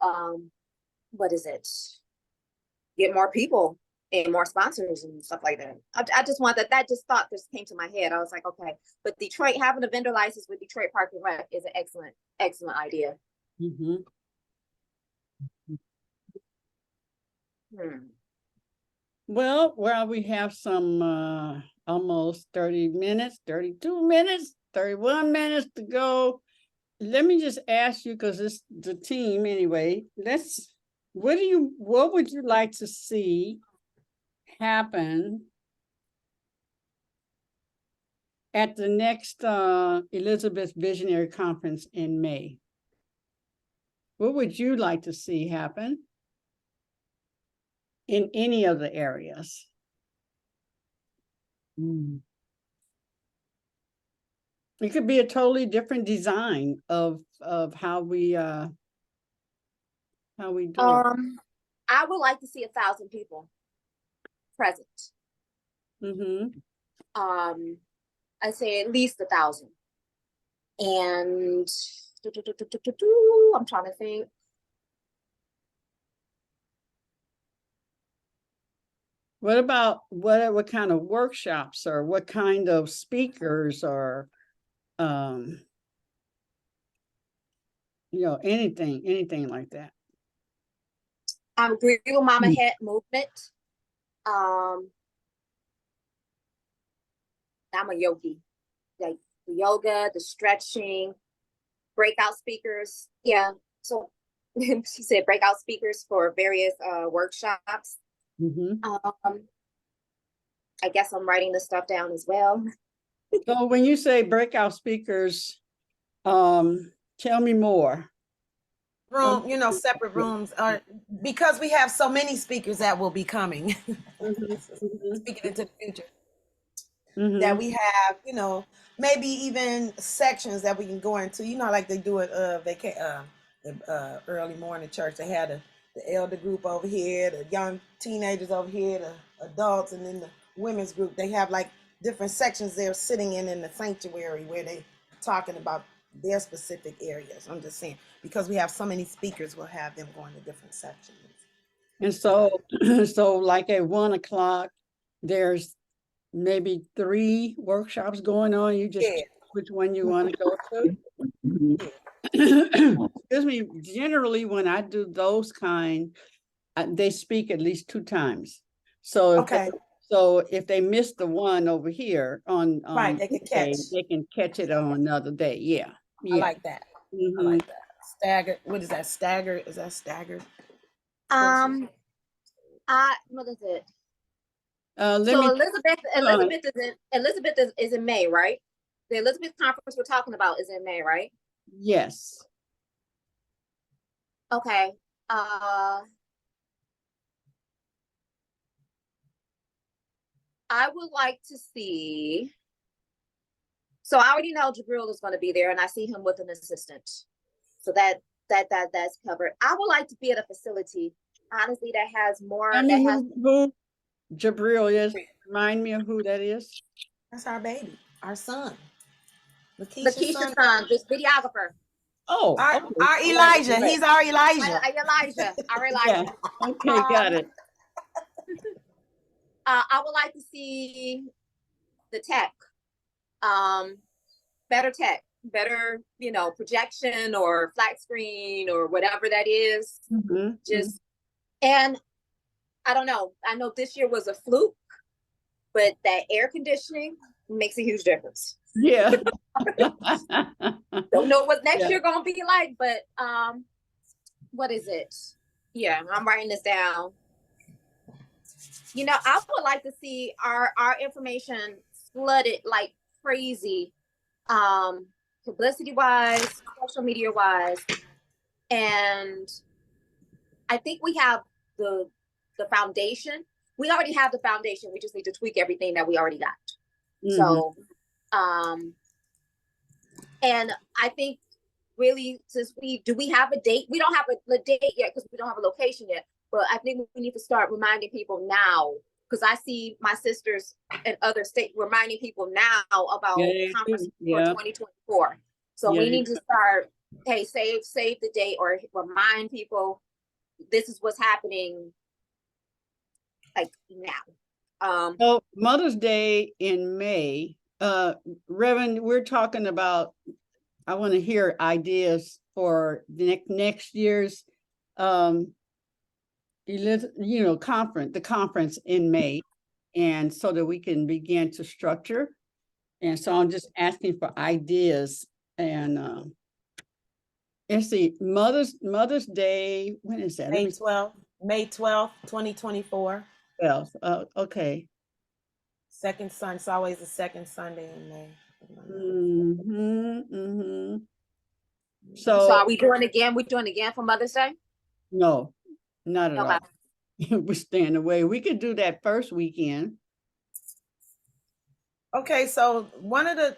get more people and more sponsors and stuff like that. I just want that just thought just came to my head. I was like, okay, but Detroit, having a vendor license with Detroit Park and Rec is an excellent idea. Mm-hmm. Well, we have some almost 30 minutes, 32 minutes, 31 minutes to go. Let me just ask you, because it's the team anyway, what would you like to see happen at the next Elizabeth Visionary Conference in May? What would you like to see happen in any of the areas? It could be a totally different design of how we do it. I would like to see 1,000 people present. I say at least 1,000. And I'm trying to think. What about what kind of workshops or what kind of speakers or anything like that? Agree with Mama Head movement. I'm a yogi, like the yoga, the stretching, breakout speakers. Yeah. So she said breakout speakers for various workshops. I guess I'm writing this stuff down as well. So when you say breakout speakers, tell me more. Room, separate rooms are because we have so many speakers that will be coming. Speaking into the future. That we have, maybe even sections that we can go into, like they do it the early morning church. They had the elder group over here, the young teenagers over here, the adults, and then the women's group. They have like different sections they're sitting in the sanctuary where they talking about their specific areas. I'm just saying, because we have so many speakers, we'll have them going to different sections. And so like at 1 o'clock, there's maybe 3 workshops going on. You just choose which one you want to go to. Excuse me. Generally, when I do those kind, they speak at least 2 times. So if they miss the one over here on right, they can catch it on another day. Yeah. I like that. I like that. Staggered. What is that? Staggered? Is that staggered? What is it? Elizabeth is in May, right? The Elizabeth conference we're talking about is in May, right? Yes. Okay. I would like to see. So I already know Jabril is going to be there, and I see him with an assistant. So that's covered. I would like to be at a facility, honestly, that has more. Who Jabril is? Remind me of who that is. That's our baby, our son. Lakeisha's Lakeisha's son, this videographer. Oh, Our, okay. our Elijah. Right. He's our Elijah. Elijah. Our Yeah. Elijah. Okay, got it. I would like to see the tech, better tech, better, projection or flat screen or whatever that is. Mhm, Just, and I don't know. I know this year was a fluke, but that air conditioning makes a huge difference. Yeah. Don't know what next Yeah. year gonna be like, but what is it? Yeah, I'm writing this down. I would like to see our information flooded like crazy, publicity wise, social media wise, and I think we have the foundation. We already have the foundation. We just need to tweak everything that we already got. Mhm. So, and I think really, since we have a date, we don't have a date yet because we don't have a location yet, but I think we need to start reminding people now, because I see my sisters in other states reminding people now about conferences for 2024. So we need to start, hey, save the date or remind people this is what's happening like now. So Mother's Day in May, Reverend, we're talking about, I want to hear ideas for the next year's conference, the conference in May, and so that we can begin to structure. And so I'm just asking for ideas. And let's see, Mother's Day, when is that? May 12th, 2024. 12th. Okay. Second Sunday. It's always the second Sunday in May. So are we doing again? We're doing again for Mother's Day? No, not at all. We're staying away. We could do that first weekend. Okay, so the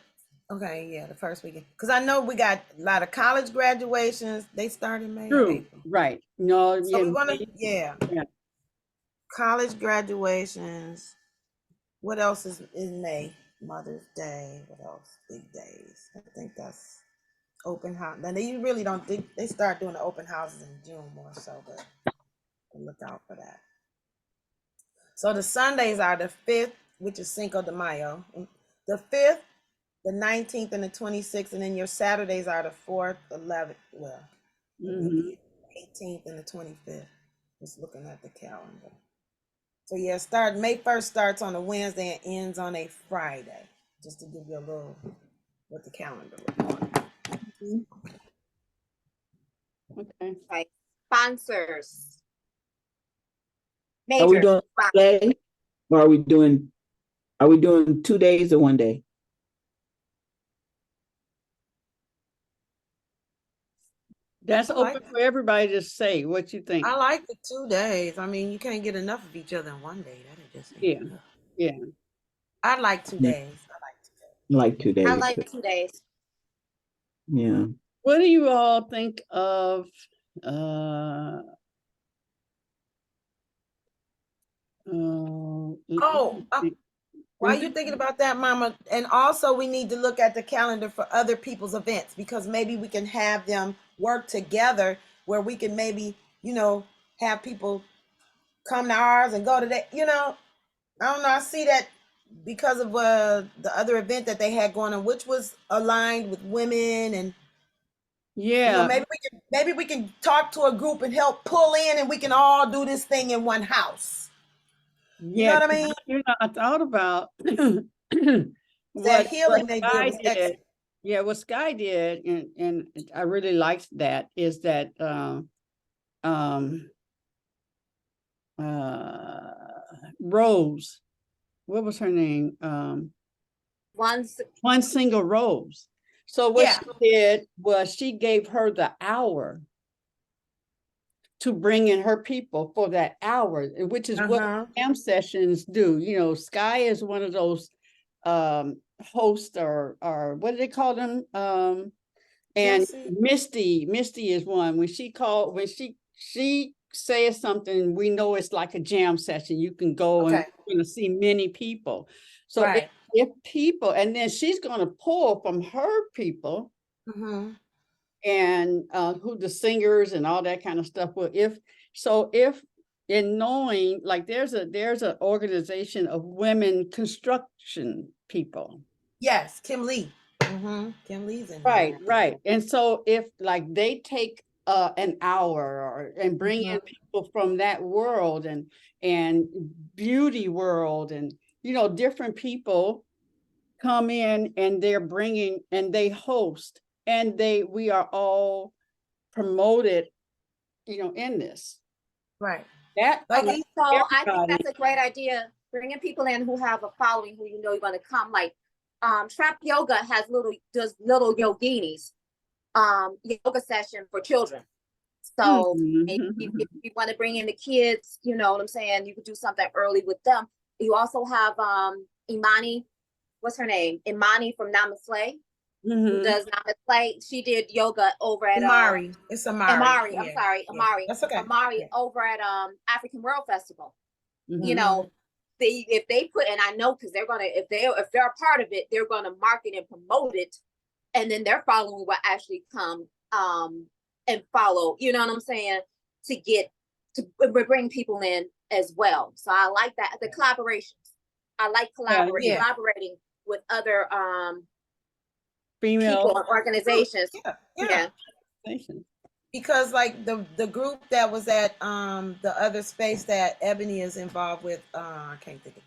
first weekend. Because I know we got a lot of college graduations. They start in May. True. Right. No, so we want to, yeah. College graduations. What else is in May? Mother's Day. What else? Big days. I think that's open house. Now they really don't think they start doing the open houses in June more so, but look out for that. So the Sundays are the 5th, which is Cinco de Mayo. The 5th, the 19th, and the 26th, and then your Saturdays are the 4th, 11th, 18th, and the 25th. Just looking at the calendar. So yeah, May 1st starts on a Wednesday and ends on a Friday, just to give you a little what the calendar looks like. Okay. Right. Sponsors. Are we doing day? Or are we doing 2 days or 1 day? That's open for everybody to say what you think. I like the 2 days. I mean, you can't get enough of each other in 1 day. That'd just yeah. I like 2 days. I like 2 days. I like 2 days. Yeah. What do you all think of while you're thinking about that, Mama, and also we need to look at the calendar for other people's events, because maybe we can have them work together where we can maybe, have people come to ours and go to that, I don't know. I see that because of the other event that they had going on, which was aligned with women, and maybe we can talk to a group and help pull in, and we can all do this thing in one house. You know what I mean? I thought about that healing they Sky did. Yeah, what Sky did, and I really liked that, is that Rose, what was her name? One Single Rose. So what she did was she gave her the hour to bring in her people for that hour, which is what jam sessions do. Sky is one of those hosts, or what do they call them? And Misty is one. When she says something, we know it's like a jam session. You can go and you're going to see many people. So if people, and then she's going to pull from her people and who the singers and all that kind of stuff. Well, if in knowing, like there's an organization of women construction people. Yes, Kim Lee. Kim Lee's in Right, there. right. And so if like they take an hour and bring in people from that world and beauty world and different people come in and they're bringing and they host and we are all promoted in this. Right. That So I everybody. think that's a great idea. Bringing people in who have a following, who you're going to come. Like Trap Yoga does little yoginis, yoga session for children. So if you want to bring in the kids, you know what I'm saying, you could do something early with them. You also have Imani, what's her name? Imani from Namaste. Who does Namaste. She did yoga over at Amari. It's Amari. Amari. I'm sorry, Amari. That's okay. Amari over at African World Festival. You know, if they put, and I know because they're gonna, if they're a part of it, they're gonna market and promote it, and then their following will actually come and follow. You know what I'm saying? To bring people in as well. So I like that. The collaborations. I like collaborating with other female people and organizations. Yeah. Because like the group that was at the other space that Ebony is involved with, I can't think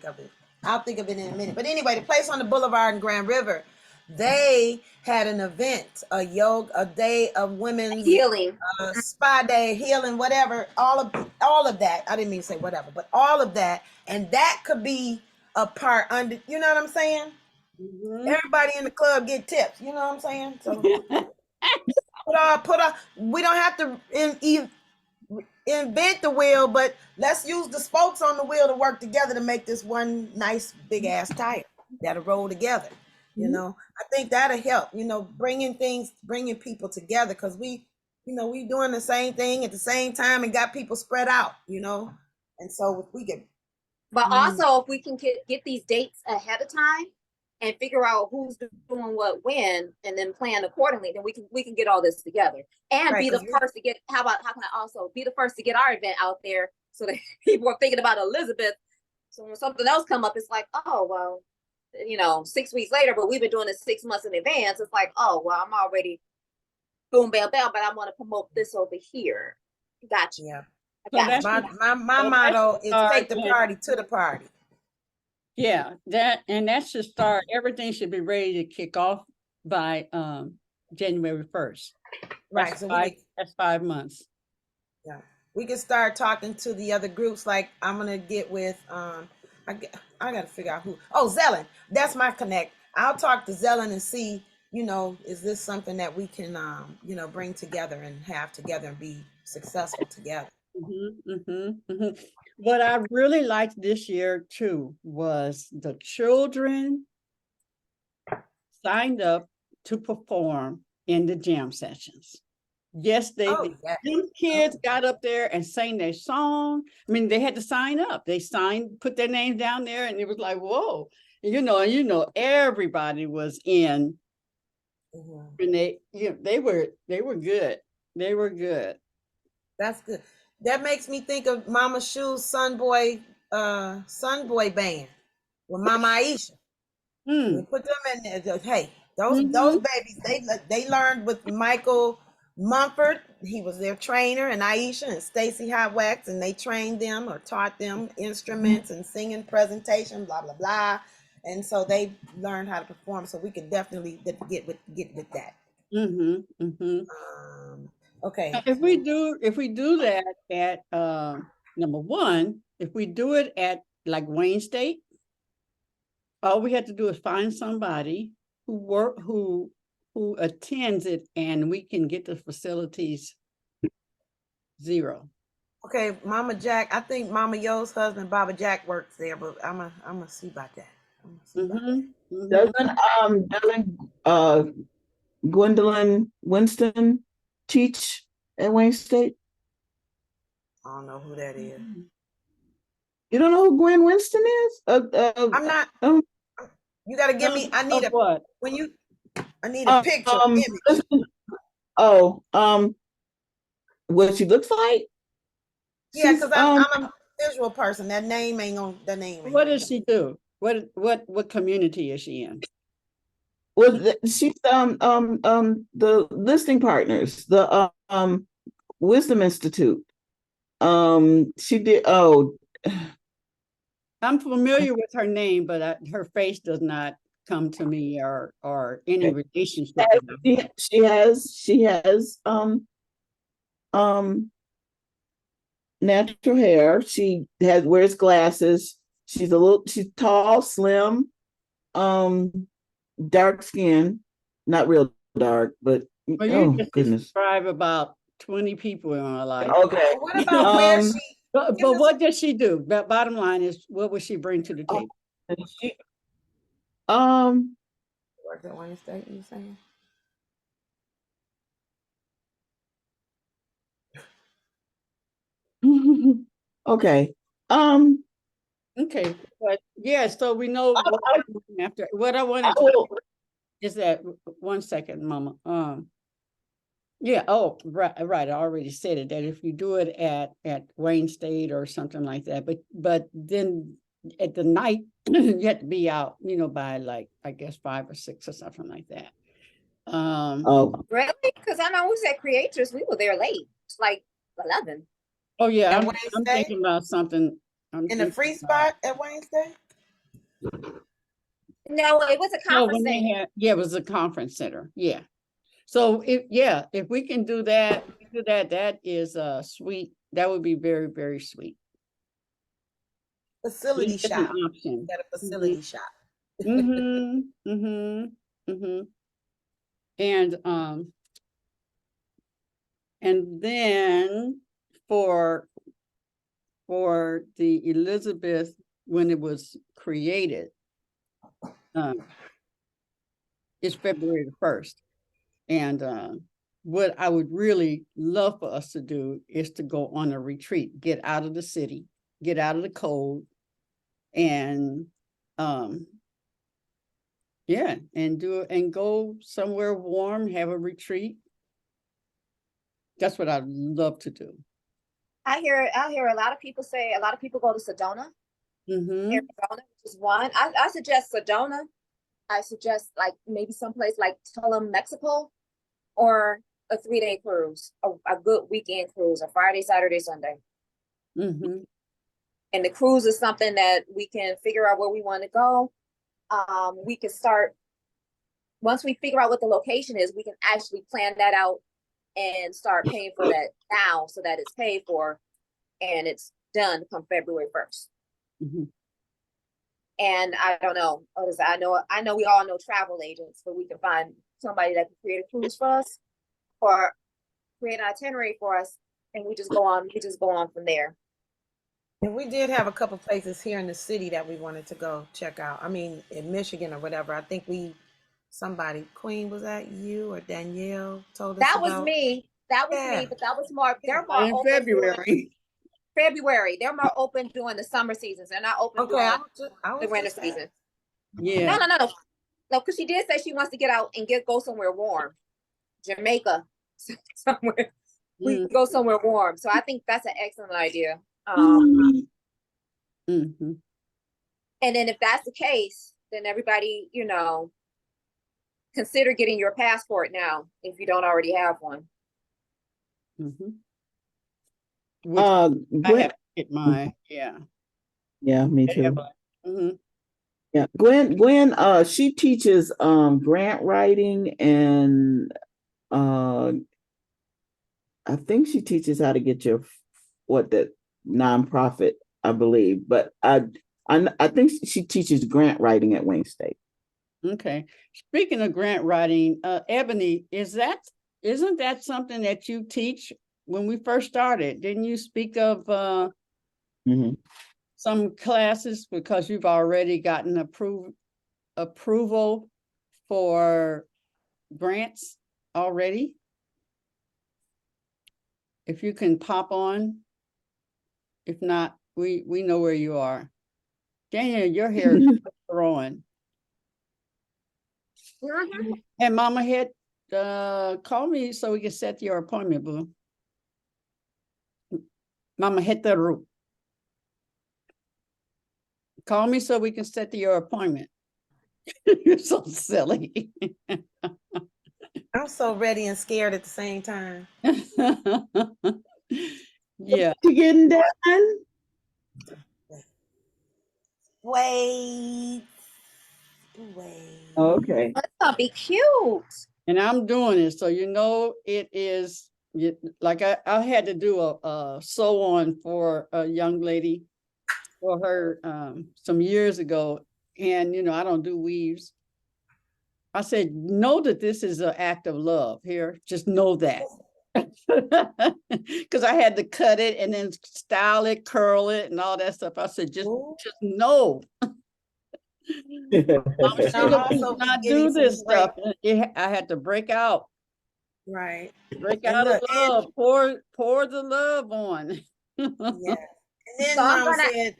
of it. I'll think of it in a minute. But anyway, the place on the boulevard in Grand River, they had an event, a day of women's healing, spa day, healing, whatever, all of that. I didn't mean to say whatever, but all of that, and that could be a part under. You know what I'm saying? Everybody in the club get tips. You know what I'm saying? So we don't have to invent the wheel, but let's use the spokes on the wheel to work together to make this one nice big ass tire that'll roll together. You know, I think that'll help, bringing people together, because we doing the same thing at the same time and got people spread out, and so if we get, but also if we can get these dates ahead of time and figure out who's doing what when, and then plan accordingly, then we can get all this together and be the first to get. How can I also be the first to get our event out there so that people are thinking about Elizabeth? So when something else come up, it's like, oh well, 6 weeks later, but we've been doing it 6 months in advance. It's like, oh well, I'm already boom bam bam, but I want to promote this over here. Gotcha. Yeah. My motto is take the party to the party. Yeah, that should start. Everything should be ready to kick off by January 1st. Right. That's 5 months. Yeah. We can start talking to the other groups. Like I'm gonna get with I gotta figure out who. Oh, Zelen. That's my connect. I'll talk to Zelen and see, is this something that we can bring together and have together and be successful together. What I really liked this year too was the children signed up to perform in the jam sessions. Yes, these kids got up there and sang their song. I mean, they had to sign up. They put their names down there, and it was like, whoa, everybody was in. And they were good. They were good. That's good. That makes me think of Mama Shu's Sun Boy band with Mama Aisha. We put them in there. Hey, those babies, they learned with Michael Mumford. He was their trainer, and Aisha and Stacy Hot Wax, and they trained them or taught them instruments and singing presentation, blah blah blah. And so they learned how to perform. So we can definitely get with that. Okay. If we do that at number one, if we do it at like Wayne State, all we have to do is find somebody who attends it, and we can get the facilities zero. Okay, Mama Jack. I think Mama Yo's husband, Baba Jack, works there, but I'm gonna see about that. Doesn't Gwendolyn Winston teach at Wayne State? I don't know who that is. You don't know who Gwen Winston is? I'm not. You got to give me. I need Of what? I need a picture, image. Listen, oh, what she looks like? Yeah, She's, because I'm a visual person. That name ain't on the name. What does she do? What community is she in? well, she's the listing partners, the Wisdom Institute. She did. Oh, I'm familiar with her name, but her face does not come to me or any Okay. relationship with her. she has natural hair. She wears glasses. She's tall, slim, dark skin, not real dark, but Well, you oh just goodness. describe about 20 people in her life. Okay. What about where she? But what does she do? But bottom line is, what would she bring to the table? She, Works at Wayne State, you saying? okay. Okay, but yeah, so we know what we're going after. What I wanted to will, is that 1 second, Mama. Yeah. Oh, right. I already said it, that if you do it at Wayne State or something like that, but then at the night you have to be out, by like, I guess 5 or 6 or something like that. oh, Really? Because I know we said creators, we were there late. It's like 11. Oh yeah, At I'm Wayne State? thinking about something. In the free spot at Wayne State? No, it was a No, conference when they center. had, it was a conference center. Yeah. So if we can do that, that is sweet. That would be very, very sweet. Facility It's an shop. option. At a facility shop. And then for the Elizabeth, when it was created, it's February 1st. And what I would really love for us to do is to go on a retreat, get out of the city, get out of the cold, and yeah, and go somewhere warm, have a retreat. That's what I'd love to do. I hear a lot of people say, a lot of people go to Sedona, Arizona, which is one. I suggest Sedona. I suggest like maybe someplace like Tulum, Mexico, or a 3-day cruise, a good weekend cruise, a Friday, Saturday, Sunday. And the cruise is something that we can figure out where we want to go. We can start, once we figure out what the location is, we can actually plan that out and start paying for that now so that it's paid for and it's done come February 1st. And I don't know, I know we all know travel agents, but we can find somebody that can create a cruise for us or create an itinerary for us, and we just go on from there. And we did have a couple places here in the city that we wanted to go check out. I mean, in Michigan or whatever. I think Queen, was that you or Danielle told us that about? was me. That was me, but that was more, they're more in open February. They're more open during the summer seasons. They're not open during the winter season. Yeah. No, because she did say she wants to get out and go somewhere warm. Jamaica, somewhere. We go somewhere warm. So I think that's an excellent idea. And then if that's the case, then everybody, consider getting your passport now if you don't already have one. I have to get mine. Yeah, me too. Yeah, Gwen, she teaches grant writing and I think she teaches how to get your the nonprofit, I believe, but I think she teaches grant writing at Wayne State. Okay. Speaking of grant writing, Ebony, isn't that something that you teach? When we first started, didn't you speak of some classes because you've already gotten approval for grants already? If you can pop on. If not, we know where you are. Daniel, your hair is growing. Mhm. And Mama had call me so we can set your appointment, boo. Mama Hetheru. Call me so we can set your appointment. You're so silly. I'm so ready and scared at the same time. Yeah. You getting done? Wait. Okay. That's gonna be cute. And I'm doing it. So, you know, it is like I had to do a sew on for a young lady for her some years ago. And, you know, I don't do weaves. I said, know that this is an act of love here. Just know that. Because I had to cut it and then style it, curl it, and all that stuff. I said, just know. Mama Sheila also does not be getting do this some break. stuff. I had to break out. Right. Break And out look, of love. Pour the love on. Yeah. And then So I'm Mom gonna- said,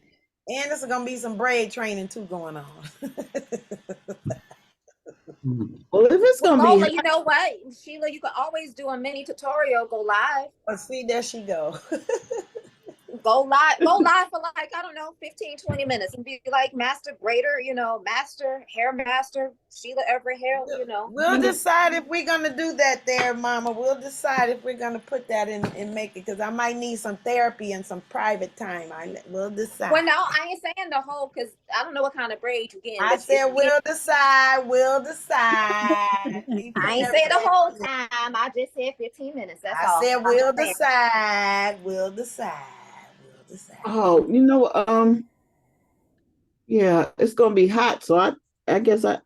and there's gonna be some braid training too going on. Well, if it's gonna Lola, be you know what, Sheila, you can always do a mini tutorial, go live. But see, there she go. Go live for like, I don't know, 15, 20 minutes and be like master braider, you know, master, hair master, Sheila Everette-Hale, you know. We'll decide if we're gonna do that there, Mama. We'll decide if we're gonna put that in and make it, because I might need some therapy and some private time. We'll decide. Well, no, I ain't saying the whole, because I don't know what kind of braid you getting. I said we'll decide. We'll decide. I ain't say the whole time. I just said 15 minutes. That's all. I said we'll decide. We'll decide. We'll decide. Oh, you know, yeah, it's gonna be hot, so I guess I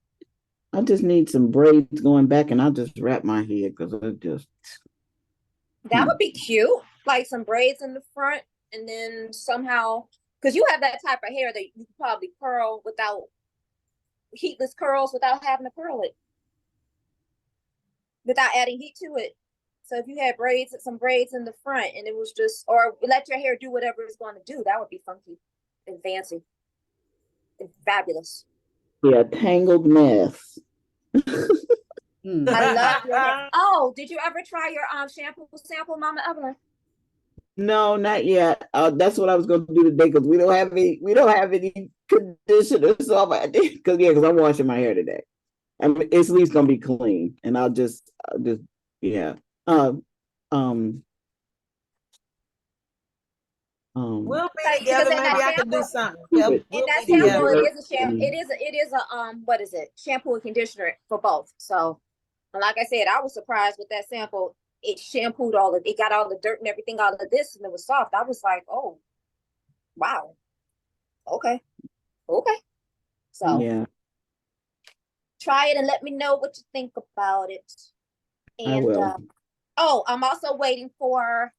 just need some braids going back, and I'll just wrap my head because it just. That would be cute, like some braids in the front, and then somehow, because you have that type of hair that you can probably curl without heatless curls, without having to curl it, without adding heat to it. So if you had braids, some braids in the front, and it was just, or let your hair do whatever it's going to do, that would be funky and fancy and fabulous. Yeah, tangled mess. I love your hair. Oh, did you ever try your shampoo sample, Mama Evelyn? No, not yet. That's what I was going to do today because we don't have any conditioner. So because I'm washing my hair today. I mean, it's at least gonna be clean, and I'll just yeah. We'll be together. Maybe I could do something. And that sample, it is a what is it? Shampoo and conditioner for both. So, like I said, I was surprised with that sample. It shampooed it got all the dirt and everything out of this, and it was soft. I was like, oh, wow. Okay. So yeah. Try it and let me know what you think about it. And I will. I'm also waiting for.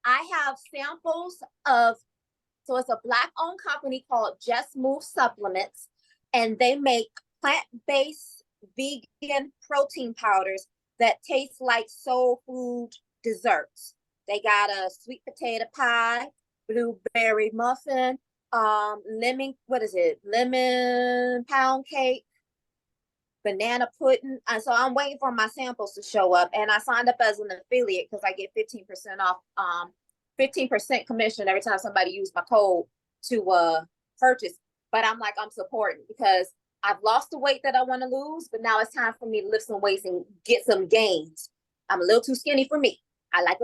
I have samples of. So it's a Black-owned company called Just Move Supplements, and they make plant-based vegan protein powders that taste like soul food desserts. They got a sweet potato pie, blueberry muffin, lemon pound cake, banana pudding. And so I'm waiting for my samples to show up. And I signed up as an affiliate because I get 15% off, 15% commission every time somebody uses my code to purchase. But I'm supporting because I've lost the weight that I want to lose, but now it's time for me to lift some weights and get some gains. I'm a little too skinny for me. I like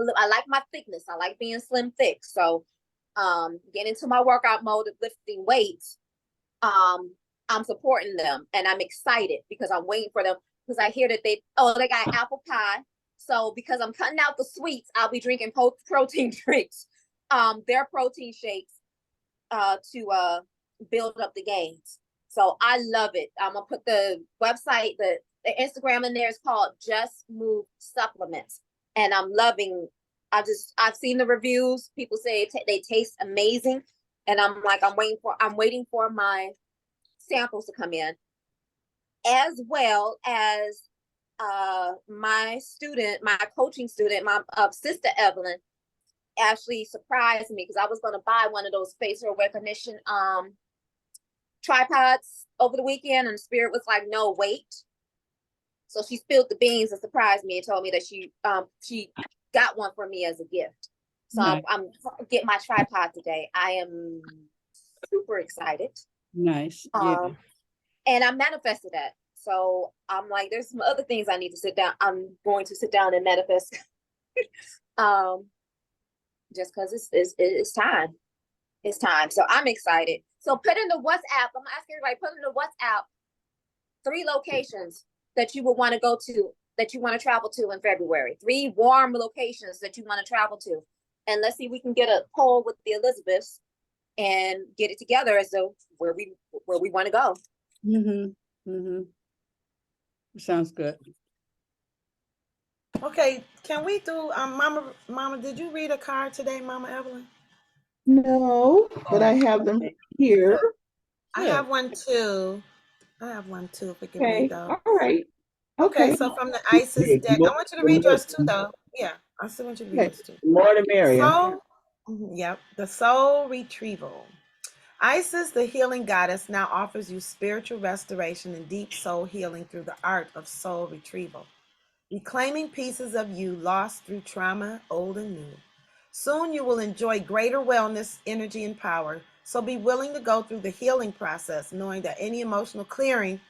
my thickness. I like being slim thick. So get into my workout mode of lifting weights. I'm supporting them and I'm excited because I'm waiting for them because I hear that they got apple pie. So because I'm cutting out the sweets, I'll be drinking protein drinks, their protein shakes to build up the gains. So I love it. I'm gonna put the website, the Instagram in there. Is called Just Move Supplements, and I'm loving. I've seen the reviews. People say they taste amazing, and I'm waiting for my samples to come in, as well as my coaching student, my sister Evelyn, actually surprised me because I was gonna buy one of those facial recognition tripods over the weekend, and Spirit was like, no, wait. So she spilled the beans and surprised me and told me that she got one for me as a gift. So Nice. I'm getting my tripod today. I am super excited. Nice. Yeah. And I manifested that. So I'm like, there's some other things I need to sit down. I'm going to sit down and manifest. Just because it's time. It's time. So I'm excited. So put in the WhatsApp. I'm asking everybody, put in the WhatsApp 3 locations that you would want to go to, that you want to travel to in February. 3 warm locations that you want to travel to. And let's see if we can get a poll with the Elizabeths and get it together as though where we want to go. Sounds good. Okay, can we do Mama, did you read a card today, Mama Evelyn? No, but I have them here. I have one too. If we can Okay, read those. all right. Okay, so from the Isis deck, I want you to read yours too, though. Yeah, I still want you to read yours too. More the merrier. Soul, yep, the soul retrieval. Isis, the healing goddess, now offers you spiritual restoration and deep soul healing through the art of soul retrieval, reclaiming pieces of you lost through trauma, old and new. Soon you will enjoy greater wellness, energy, and power. So be willing to go through the healing process, knowing that any emotional clearing,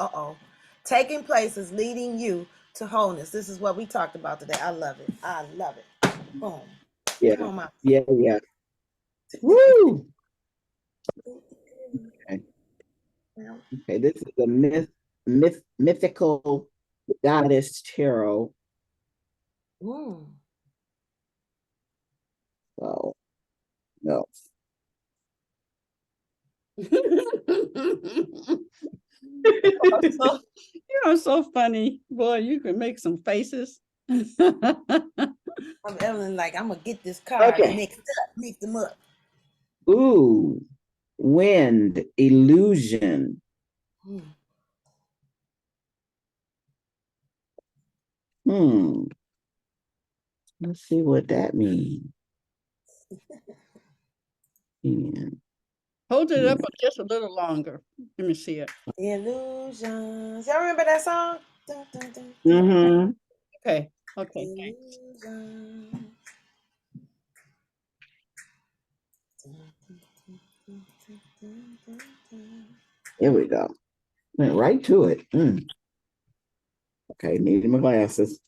taking place is leading you to wholeness. This is what we talked about today. I love it. I love it. Boom. Yeah. Come on, Mama. Yeah. Woo! Okay. Okay, this is a mythical goddess tarot. So, no. You're so funny, boy. You can make some faces. I'm Evelyn, like, I'm gonna get this card and mix them up. Ooh, wind, illusion. Let's see what that means. Hold it up just a little longer. Let me see it. Illusions. Y'all remember that song? Dun, dun, dun, dun. Okay. Here we go. Went right to it. Okay, needed my glasses.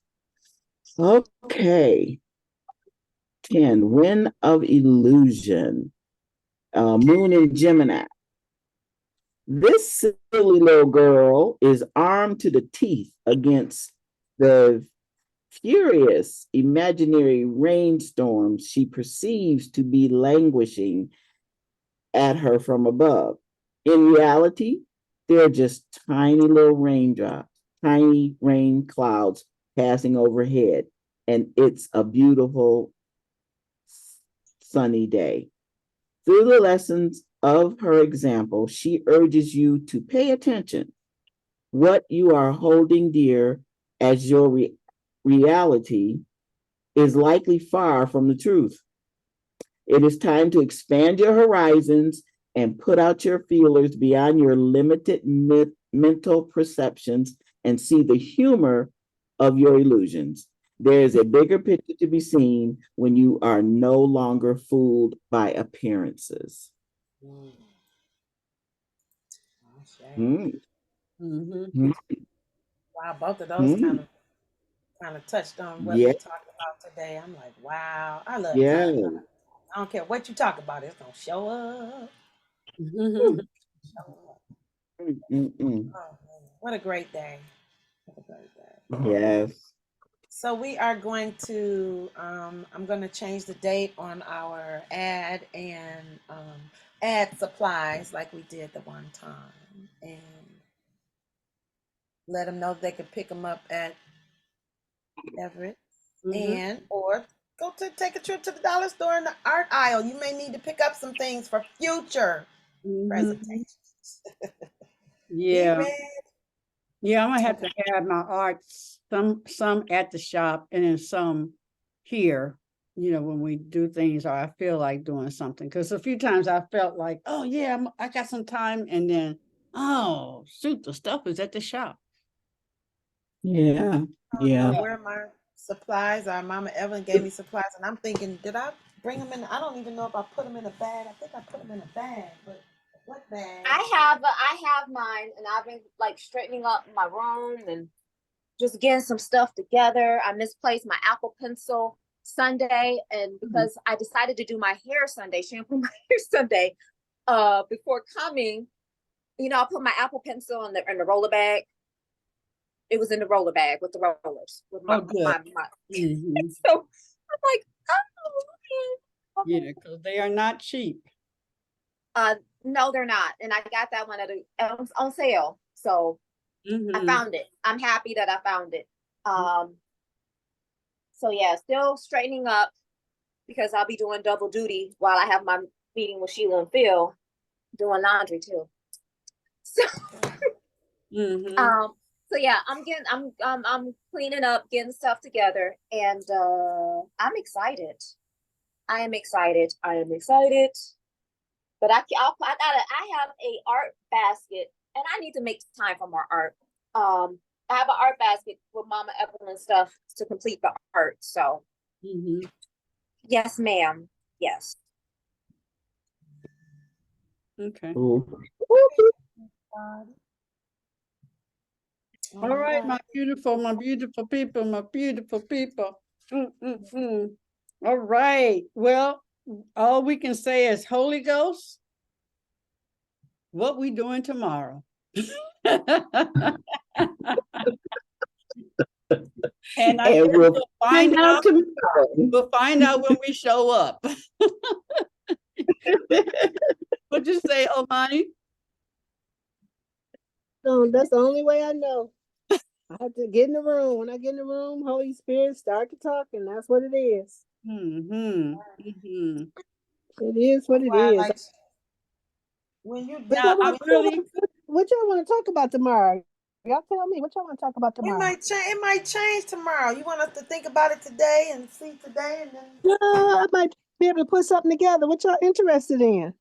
Okay. 10, Wind of Illusion. Moon in Gemini. This silly little girl is armed to the teeth against the furious imaginary rainstorms she perceives to be languishing at her from above. In reality, they're just tiny little raindrops, tiny rain clouds passing overhead, and it's a beautiful sunny day. Through the lessons of her example, she urges you to pay attention. What you are holding dear as your reality is likely far from the truth. It is time to expand your horizons and put out your feelers beyond your limited mental perceptions and see the humor of your illusions. There is a bigger picture to be seen when you are no longer fooled by appearances. Wow, both of those kind of touched on what we talked about today. I'm like, wow, I love time. I don't care what you talk about, it's gonna show up. What a great day. Yes. So we are going to, I'm going to change the date on our ad and ad supplies like we did the one time, and let them know they can pick them up at Everett and or go to take a trip to the dollar store in the art aisle. You may need to pick up some things for future presentations. Yeah. Yeah, I'm gonna have to have my art some at the shop and then some here, when we do things or I feel like doing something. Because a few times I felt like, oh yeah, I got some time, and then, oh shoot, the stuff is at the shop. Yeah. I don't Yeah. know where my supplies are. Mama Evelyn gave me supplies, and I'm thinking, did I bring them in? I don't even know if I put them in a bag. I think I put them in a bag, but what bag? I have mine, and I've been like straightening up my room and just getting some stuff together. I misplaced my Apple Pencil Sunday, and because I decided to do my hair Sunday, shampoo my hair Sunday, before coming, I put my Apple Pencil in the roller bag. It was in the roller bag with the rollers with my good. my. Mhm. So I'm like, oh, okay. Yeah, because they are not cheap. No, they're not, and I got that one on sale. So I found it. I'm happy that I found it. So yeah, still straightening up because I'll be doing double duty while I have my meeting with Sheila and Phil, doing laundry too. So, so yeah, I'm cleaning up, getting stuff together, and I'm excited. I am excited. But I have a art basket, and I need to make time for more art. I have an art basket with Mama Evelyn stuff to complete the art. So, yes, ma'am. Yes. Okay. Cool. All right, my beautiful people, my beautiful people. All right. Well, all we can say is Holy Ghost, what we doing tomorrow? And we'll find out tomorrow. We'll find out when we show up. What'd you say, Omani? No, that's the only way I know. I have to get in the room. When I get in the room, Holy Spirit start to talk, and that's what it is. It is what it is. Like, when you what y'all want to talk about tomorrow? Y'all tell me what y'all want to talk about tomorrow. It might change tomorrow. You want us to think about it today and see today, and then I might be able to put something together. What y'all interested in?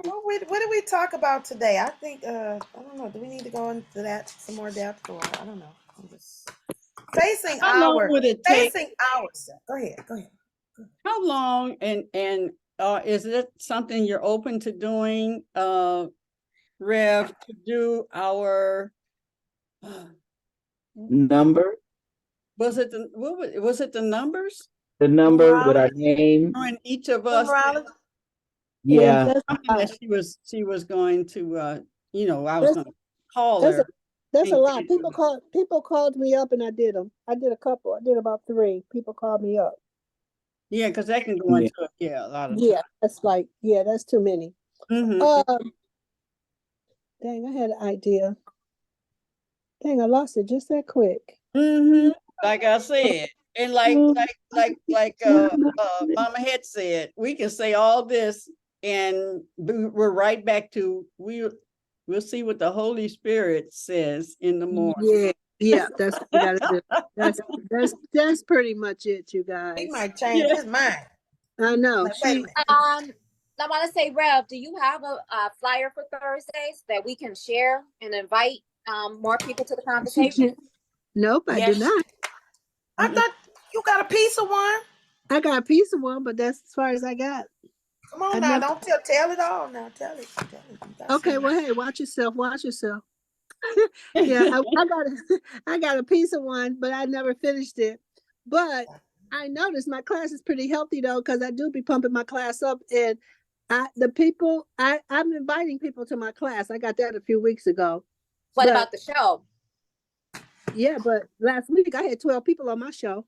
What did we talk about today? I think I don't know. Do we need to go into that some more depth, or I don't know. I'm just facing How long would it take? Facing ours. Go ahead. How long and is it something you're open to doing, Rev, to do our number? Was it the numbers? The number with our name. And each of us. Yeah. Something that she was going to I was going to call her. That's a lot. People called me up, and I did them. I did a couple. I did about 3. People called me up. Yeah, because that can go into a lot of time. That's that's too many. Dang, I had an idea. Dang, I lost it just that quick. Like I said, and like Mama had said, we can say all this, and we're right back to we'll see what the Holy Spirit says in the morning. Yeah, that's what we gotta do. That's pretty much it, you guys. He might change his mind. I know. I want to say, Rev, do you have a flyer for Thursdays that we can share and invite more people to the conversation? Nope, I do not. I thought you got a piece of one. I got a piece of one, but that's as far as I got. Come on now, don't tell it all now. Tell it. Okay, well, hey, watch yourself. Yeah, I got a piece of one, but I never finished it. But I noticed my class is pretty healthy though, because I do be pumping my class up, and I'm inviting people to my class. I got that a few weeks ago. What about the show? Yeah, but last week I had 12 people on my show.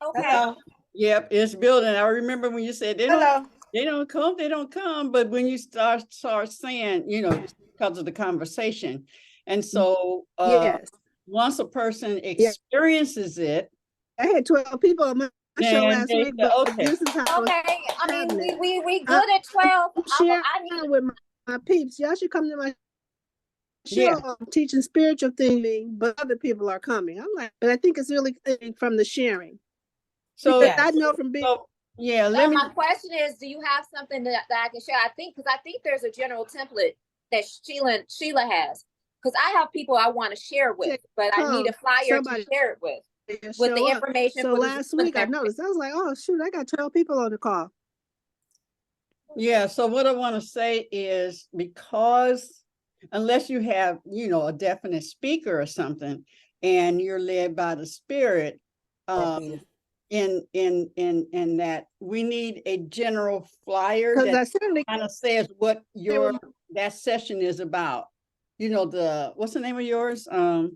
Okay. Hello. Yep, it's building. I remember when you said they don't come, but when you start saying, because of the conversation. And so once a person experiences it. I had 12 people on my show last week, but this is how I mean, we good at 12. I need with my peeps. Y'all should come to my show. I'm teaching spiritual things, but other people are coming. I'm like, but I think it's really from the sharing. So I know from being. My question is, do you have something that I can share? I think there's a general template that Sheila has. because I have people I want to share with, but I need a flyer somebody to share it with the show up. information. So for the last week I noticed, I was like, oh shoot, I got 12 people on the call. Yeah, so what I want to say is, because unless you have, you know, a definite speaker or something, and you're led by the Spirit, in that we need a general flyer Because I that certainly kind of says what that session is about. You know, what's the name of yours? What's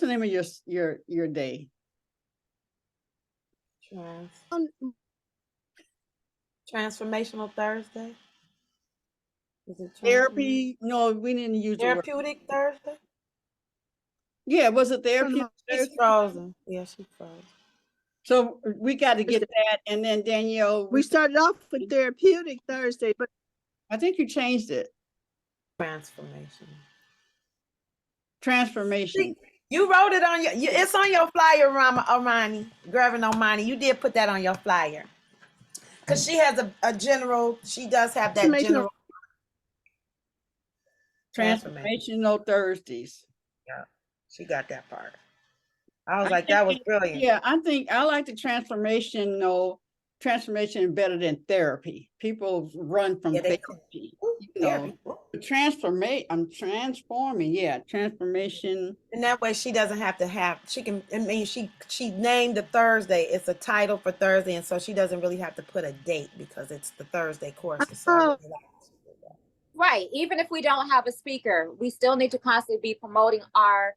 the name of your day? Transformational Thursday. Is it Therapy? No, we didn't use therapeutic Thursday. Yeah, was it therapeutic? She's frozen. Yeah, she's frozen. So we got to get that, and then Danielle. We started off with therapeutic Thursday, but I think you changed it. Transformation. You wrote it on it's on your flyer, Armani, Gravin Omani. You did put that on your flyer. Because she has a general, she does have that general. Transformational Thursdays. Yeah, she got that part. I was like, that was brilliant. Yeah, I like the transformation better than therapy. People run from therapy. I'm transforming. Yeah, transformation. And that way she doesn't have to she can, I mean, she named the Thursday. It's a title for Thursday. And so she doesn't really have to put a date because it's the Thursday courses. So right. Even if we don't have a speaker, we still need to constantly be promoting our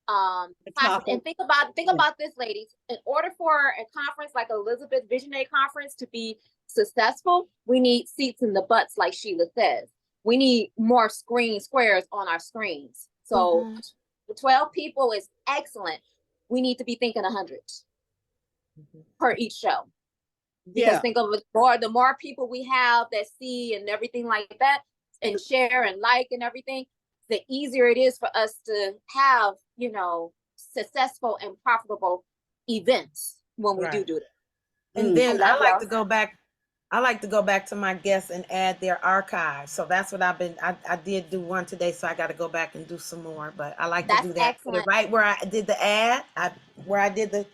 conference. And think about this, ladies. In order for a conference like Elizabeth Visionary Conference to be successful, we need seats in the butts, like Sheila says. We need more squares on our screens. So the 12 people is excellent. We need to be thinking 100 per each show. Because think of it, the more people we have that see and everything like that, and share and like and everything, the easier it is for us to have, you know, successful and profitable events when we do that. And then I like to go back to my guests and add their archives. So that's what I did do one today. So I got to go back and do some more, but I like to do that. Excellent. Right where I did the ad, where I did the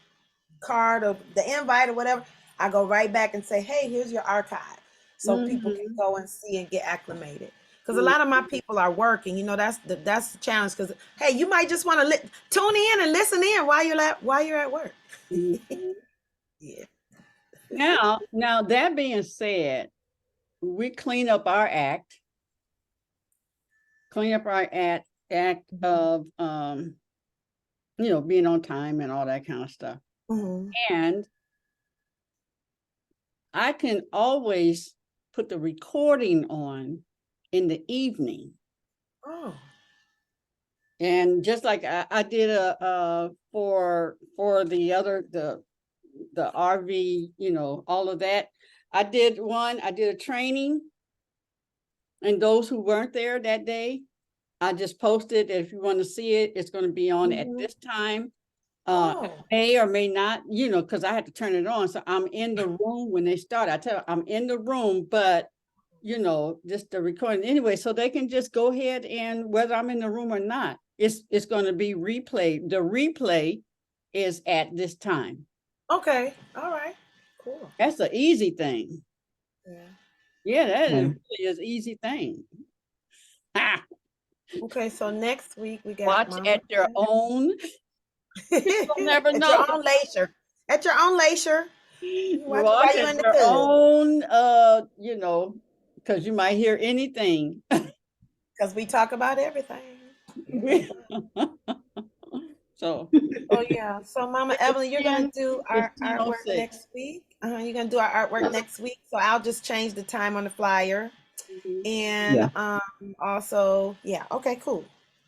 card or the invite or whatever, I go right back and say, hey, here's your archive. So people can go and see and get acclimated. Because a lot of my people are working, you know, that's the challenge. Because hey, you might just want to tune in and listen in while you're at work. Yeah. Now that being said, we clean up our act of you know, being on time and all that kind of stuff. And I can always put the recording on in the evening. And just like I did for the RV, you know, all of that. I did a training, and those who weren't there that day, I just posted that if you want to see it, it's going to be on at this time. May or may not, you know, because I had to turn it on. So I'm in the room when they start. I tell them I'm in the room, but you know, just the recording anyway, so they can just go ahead and whether I'm in the room or not, it's going to be replayed. The replay is at this time. Okay. All right. Cool. That's an easy thing. Yeah, that really is an easy thing. Okay, so next week we got watch at your own. You'll never know. At your own leisure. At your own leisure. Watch at your own, you know, because you might hear anything. Because we talk about everything. So yeah. So Mama Evelyn, you're gonna do our artwork next week. You're gonna do our artwork next week. So I'll just change the time on the flyer. And also, okay, cool.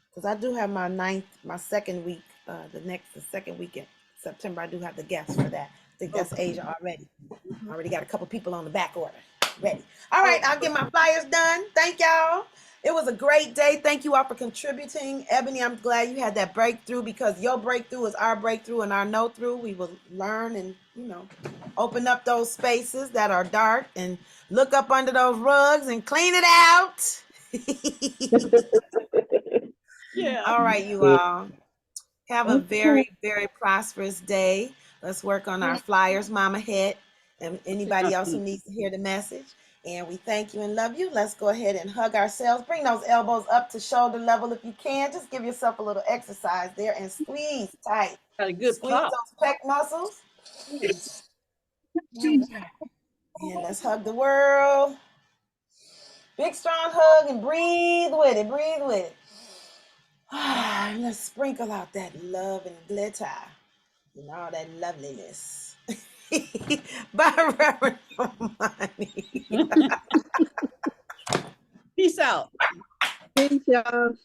Because I do have my second week, the second week in September. I do have the guests for that. I think that's Asia already. Already got a couple people on the back order. Ready. All right, I'll get my flyers done. Thank y'all. It was a great day. Thank you all for contributing. Ebony, I'm glad you had that breakthrough, because your breakthrough is our breakthrough and our no through. We will learn and, you know, open up those spaces that are dark and look up under those rugs and clean it out. Yeah. All right, you all. Have a very, very prosperous day. Let's work on our flyers, Mama Het, and anybody else who needs to hear the message. And we thank you and love you. Let's go ahead and hug ourselves. Bring those elbows up to shoulder level if you can. Just give yourself a little exercise there and squeeze tight. Got a good Squeeze pop. those pec muscles. Yes. And let's hug the world. Big strong hug and breathe with it. Breathe with it. And let's sprinkle out that love and glitter and all that loveliness. Bye, Reverend Hermione. Peace out. Peace, y'all.